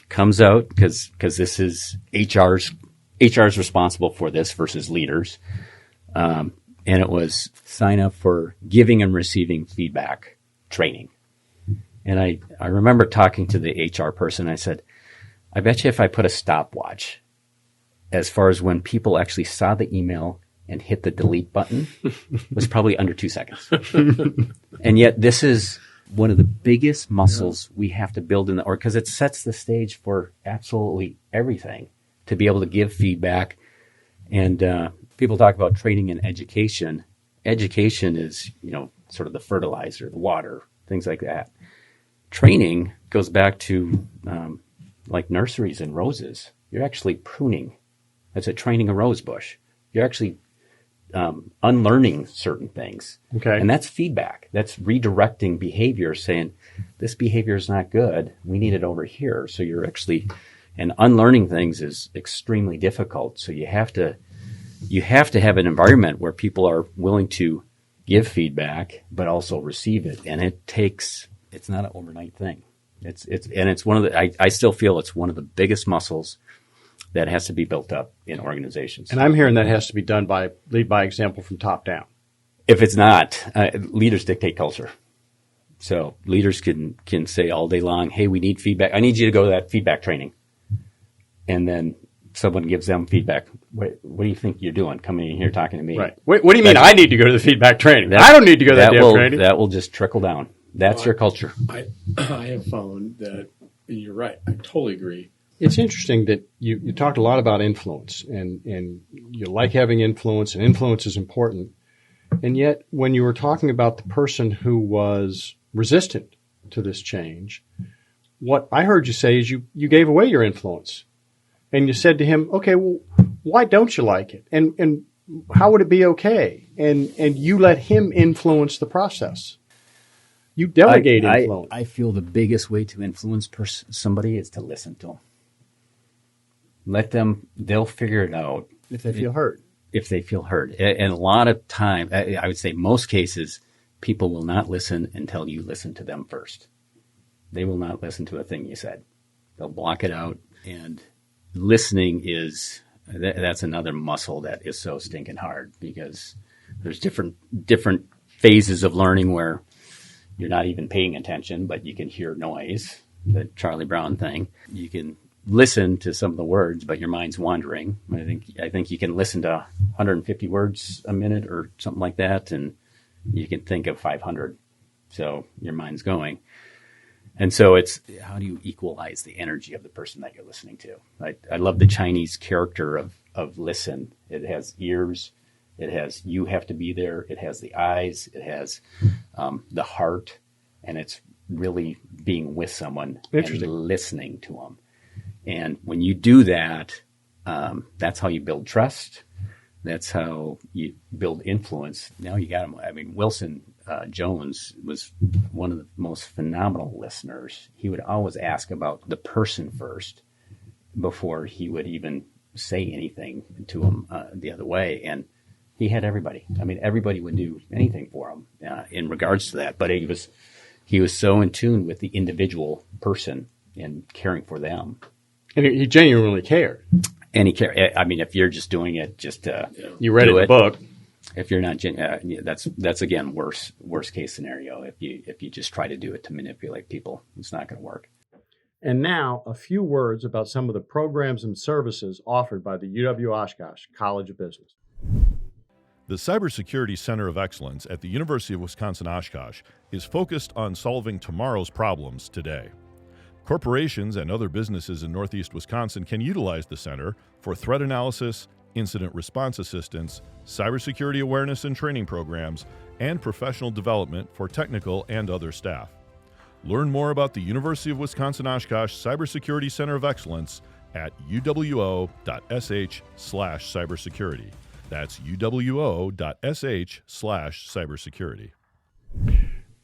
comes out because this is HR's responsible for this versus leaders. And it was sign up for giving and receiving feedback training. And I remember talking to the HR person. I said, I bet you if I put a stopwatch as far as when people actually saw the email and hit the delete button was probably under 2 seconds. And yet this is one of the biggest muscles we have to build because it sets the stage for absolutely everything, to be able to give feedback. And people talk about training and education. Education is, sort of the fertilizer, the water, things like that. Training goes back to like nurseries and roses. You're actually pruning. That's training a rose bush. You're actually unlearning certain things. Okay. And that's feedback. That's redirecting behavior, saying this behavior is not good. We need it over here. So you're actually, and unlearning things is extremely difficult. So you have to have an environment where people are willing to give feedback, but also receive it. And it's not an overnight thing. It's one of the, I still feel it's one of the biggest muscles that has to be built up in organizations. And I'm hearing that has to be done lead by example from top down. If it's not, leaders dictate culture. So leaders can say all day long, hey, we need feedback. I need you to go to that feedback training. And then someone gives them feedback. What do you think you're doing coming in here talking to me? Right. What do you mean I need to go to the feedback training? I don't need to go to that damn training. That will just trickle down. That's your culture. I have found that, and you're right, I totally agree. It's interesting that you talked a lot about influence, and you like having influence, and influence is important. And yet, when you were talking about the person who was resistant to this change, what I heard you say is you gave away your influence. And you said to him, okay, well, why don't you like it? And how would it be okay? And you let him influence the process. You delegate influence. I feel the biggest way to influence somebody is to listen to them. Let them, they'll figure it out. If they feel heard. If they feel heard. And a lot of time, I would say most cases, people will not listen until you listen to them first. They will not listen to a thing you said. They'll block it out. And listening that's another muscle that is so stinking hard, because there's different phases of learning where you're not even paying attention, but you can hear noise, the Charlie Brown thing. You can listen to some of the words, but your mind's wandering. I think you can listen to 150 words a minute or something like that, and you can think of 500. So your mind's going. And so it's, how do you equalize the energy of the person that you're listening to? I love the Chinese character of listen. It has ears. It has, you have to be there. It has the eyes. It has the heart. And it's really being with someone and listening to them. And when you do that, that's how you build trust. That's how you build influence. Now you got them. I mean, Wilson Jones was one of the most phenomenal listeners. He would always ask about the person first before he would even say anything to him the other way. And he had everybody. I mean, everybody would do anything for him in regards to that. But he was so in tune with the individual person and caring for them. And he genuinely cared. And he cared. I mean, if you're just doing it just to you read it in the book. If you're not, that's again worst case scenario. If you just try to do it to manipulate people, it's not going to work. And now a few words about some of the programs and services offered by the UW-Oshkosh College of Business. The Cybersecurity Center of Excellence at the University of Wisconsin-Oshkosh is focused on solving tomorrow's problems today. Corporations and other businesses in Northeast Wisconsin can utilize the center for threat analysis, incident response assistance, cybersecurity awareness and training programs, and professional development for technical and other staff. Learn more about the University of Wisconsin-Oshkosh Cybersecurity Center of Excellence at uwo.sh/cybersecurity. That's uwo.sh/cybersecurity.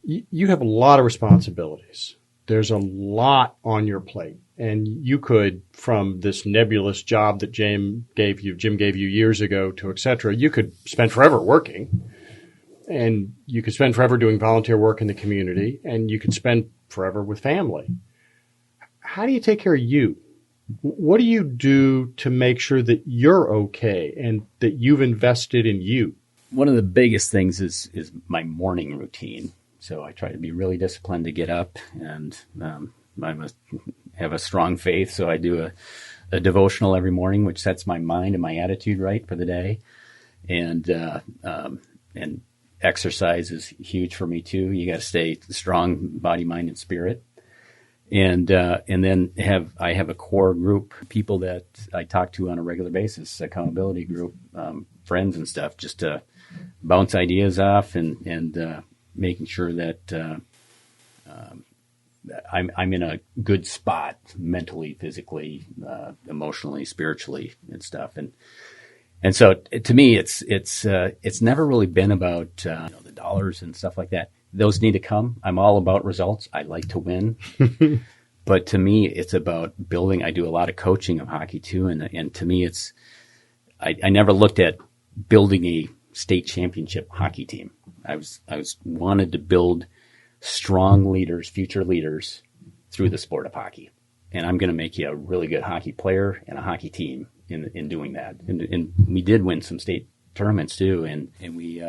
You have a lot of responsibilities. There's a lot on your plate. And you could, from this nebulous job that Jim gave you years ago to et cetera, you could spend forever working. And you could spend forever doing volunteer work in the community. And you could spend forever with family. How do you take care of you? What do you do to make sure that you're okay and that you've invested in you? One of the biggest things is my morning routine. So I try to be really disciplined to get up, and I have a strong faith. So I do a devotional every morning, which sets my mind and my attitude right for the day. And exercise is huge for me too. You got to stay strong, body, mind, and spirit. And then I have a core group of people that I talk to on a regular basis, accountability group, friends and stuff, just to bounce ideas off and making sure that I'm in a good spot mentally, physically, emotionally, spiritually, and stuff. And so to me, it's never really been about the dollars and stuff like that. Those need to come. I'm all about results. I like to win. But to me, it's about building. I do a lot of coaching of hockey too. And to me, I never looked at building a state championship hockey team. I wanted to build strong leaders, future leaders through the sport of hockey. And I'm going to make you a really good hockey player and a hockey team in doing that. And we did win some state tournaments too. And we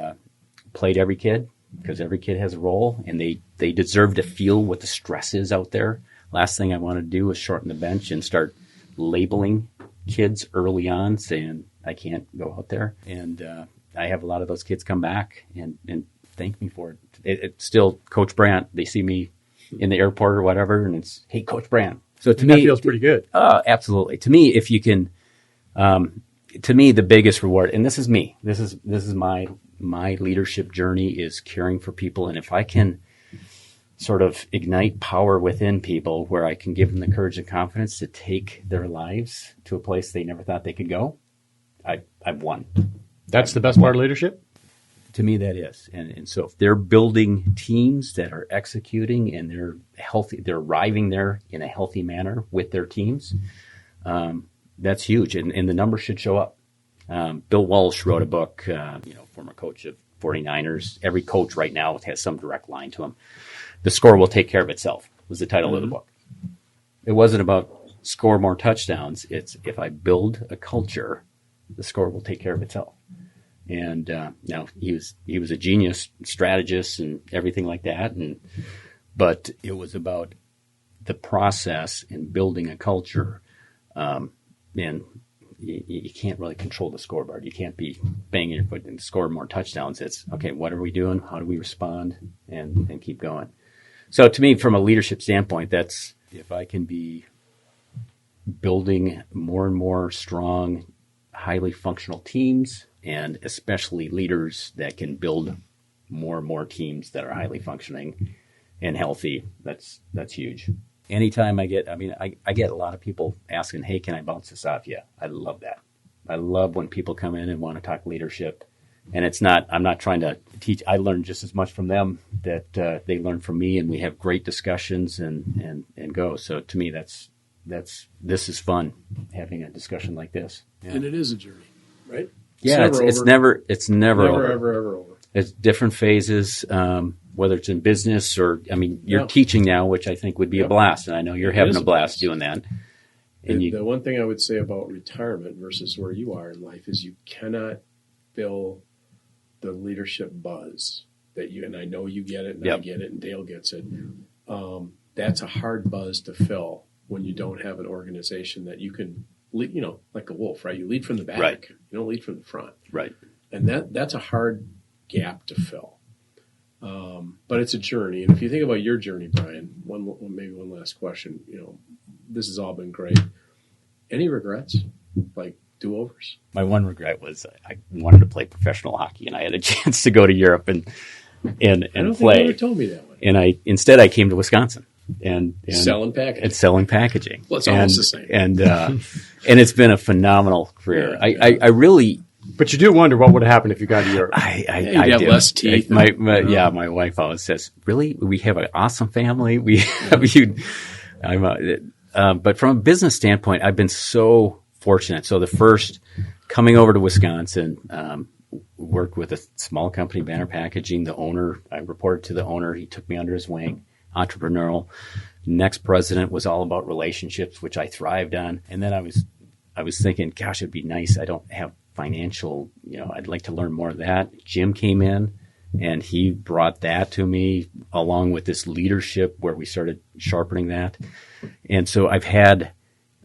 played every kid, because every kid has a role, and they deserve to feel what the stress is out there. Last thing I want to do is shorten the bench and start labeling kids early on, saying I can't go out there. And I have a lot of those kids come back and thank me for it. It's still Coach Brandt. They see me in the airport or whatever, and it's, hey, Coach Brandt. So to me, that feels pretty good. Absolutely. To me, if you can, to me, the biggest reward, and this is me. This is my leadership journey, is caring for people. And if I can sort of ignite power within people where I can give them the courage and confidence to take their lives to a place they never thought they could go, I've won. That's the best part of leadership? To me, that is. And so if they're building teams that are executing and they're healthy, they're arriving there in a healthy manner with their teams, that's huge. And the numbers should show up. Bill Walsh wrote a book, former coach of 49ers. Every coach right now has some direct line to him. The score will take care of itself was the title of the book. It wasn't about score more touchdowns. It's if I build a culture, the score will take care of itself. And now he was a genius strategist and everything like that. But it was about the process in building a culture. And you can't really control the scoreboard. You can't be banging your foot and score more touchdowns. It's, okay, what are we doing? How do we respond? And keep going. So to me, from a leadership standpoint, that's, if I can be building more and more strong, highly functional teams, and especially leaders that can build more and more teams that are highly functioning and healthy, that's huge. Anytime I get a lot of people asking, hey, can I bounce this off you? I love that. I love when people come in and want to talk leadership. And I'm not trying to teach. I learn just as much from them that they learn from me, and we have great discussions and go. So to me, this is fun, having a discussion like this. Yeah. And it is a journey, right? It's never over. Ever over. It's different phases, whether it's in business or, you're teaching now, which I think would be a blast. And I know you're having a blast doing that. And the one thing I would say about retirement versus where you are in life is you cannot fill the leadership buzz that you, and I know you get it, and I get it, and Dale gets it. That's a hard buzz to fill when you don't have an organization that you can lead, like a wolf, right? You lead from the back. Right. You don't lead from the front. Right. And that's a hard gap to fill. But it's a journey. And if you think about your journey, Bryan, maybe one last question. This has all been great. Any regrets? Like do-overs? My one regret was I wanted to play professional hockey, and I had a chance to go to Europe, and and I don't play. think you ever told me that one. And instead I came to Wisconsin and selling packaging. And selling packaging. Well, it's almost the same. And it's been a phenomenal career. Yeah. I really. But you do wonder what would have happened if you got to Europe. I have less teeth. My wife always says, "Really, we have an awesome family. We have you." But from a business standpoint, I've been so fortunate. So the first coming over to Wisconsin, worked with a small company, Banner Packaging. The owner, I reported to the owner. He took me under his wing. Entrepreneurial. Next president was all about relationships, which I thrived on. And then I was thinking, gosh, it'd be nice. I don't have financial, I'd like to learn more of that. Jim came in and he brought that to me along with this leadership where we started sharpening that. And so I've had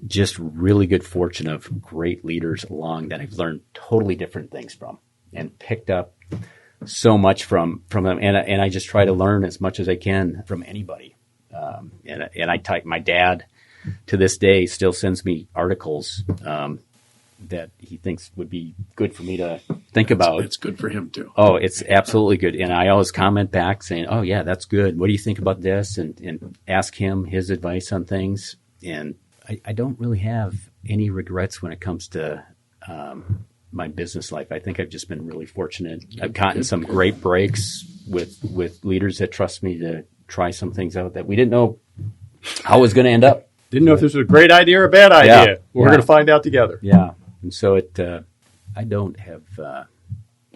just really good fortune of great leaders along that I've learned totally different things from and picked up so much from them. And I just try to learn as much as I can from anybody. And I type, my dad to this day still sends me articles, that he thinks would be good for me to think about. It's good for him too. Oh, it's absolutely good. And I always comment back saying, oh yeah, that's good. What do you think about this? And ask him his advice on things. And I don't really have any regrets when it comes to my business life. I think I've just been really fortunate. I've gotten some great breaks with leaders that trust me to try some things out that we didn't know how it was going to end up. Didn't know if this was a great idea or a bad idea. Yeah. We're going to find out together. Yeah. And so I don't have.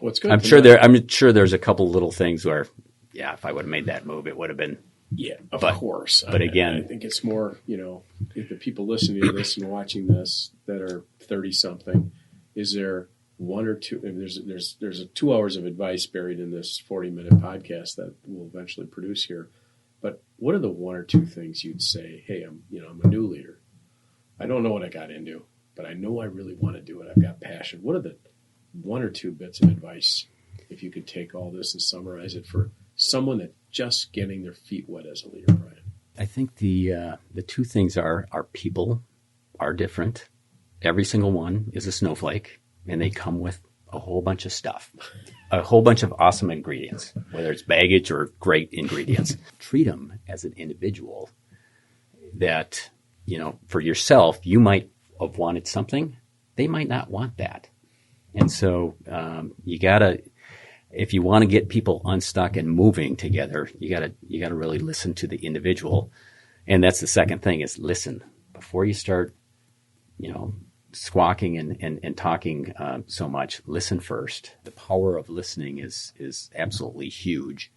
What's good? I'm sure there's a couple little things where, yeah, if I would have made that move, it would have been. Yeah, of course. But again, I think it's more, if the people listening to this and watching this that are 30 something, is there one or two? I mean, there's 2 hours of advice buried in this 40-minute podcast that we'll eventually produce here. But what are the one or two things you'd say? Hey, I'm a new leader. I don't know what I got into, but I know I really want to do it. I've got passion. What are the one or two bits of advice, if you could take all this and summarize it for someone that's just getting their feet wet as a leader, Bryan? I think the two things are our people are different. Every single one is a snowflake, and they come with a whole bunch of stuff, a whole bunch of awesome ingredients, whether it's baggage or great ingredients. Treat them as an individual that, for yourself, you might have wanted something. They might not want that. And so you gotta, if you want to get people unstuck and moving together, you gotta really listen to the individual. And that's the second thing is listen before you start, squawking and talking so much. Listen first. The power of listening is absolutely huge.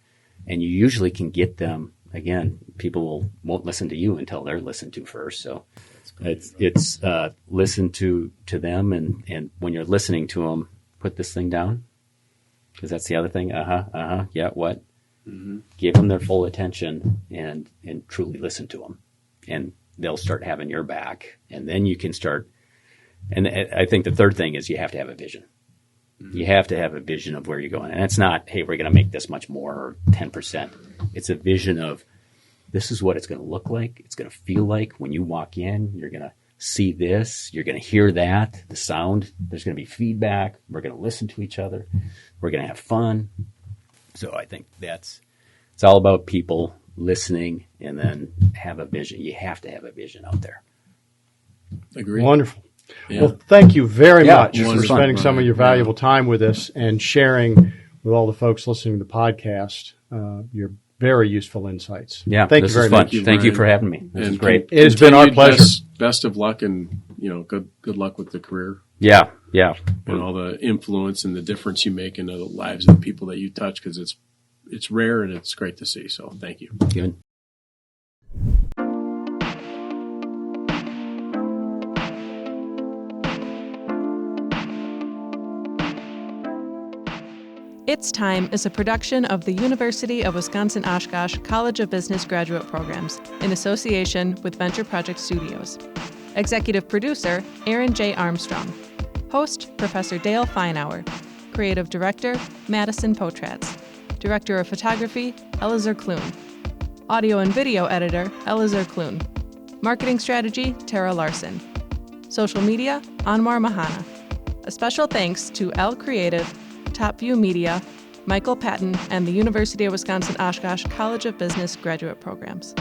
And you usually can get them, again, people won't listen to you until they're listened to first. So it's listen to them. And when you're listening to them, put this thing down. Because that's the other thing. Yeah, what? Mm-hmm. Give them their full attention and truly listen to them. And they'll start having your back. And then you can start. And I think the third thing is you have to have a vision. Mm-hmm. You have to have a vision of where you're going. And it's not, hey, we're going to make this much more or 10%. It's a vision of this is what it's going to look like. It's going to feel like when you walk in, you're going to see this. You're going to hear that, the sound. There's going to be feedback. We're going to listen to each other. We're going to have fun. So I think it's all about people listening and then have a vision. You have to have a vision out there. Agree. Wonderful. Yeah. Well, thank you very much for spending some of your valuable time with us and sharing with all the folks listening to the podcast your very useful insights. Yeah, thank you very much. Thank you for having me. This is great. It has been our pleasure. Best of luck, and good luck with the career. Yeah. And all the influence and the difference you make in the lives of the people that you touch, because it's rare and it's great to see. So thank you. Good. It's Time is a production of the University of Wisconsin-Oshkosh College of Business graduate programs in association with Venture Project Studios. Executive producer, Aaron J. Armstrong. Host, Professor Dale Feinauer. Creative Director, Madison Potratz. Director of Photography, Elazar Kloon. Audio and Video Editor, Elazar Kloon. Marketing Strategy, Tara Larson. Social Media, Anwar Mahana. A special thanks to L Creative, Top View Media, Michael Patton, and the University of Wisconsin-Oshkosh College of Business graduate programs.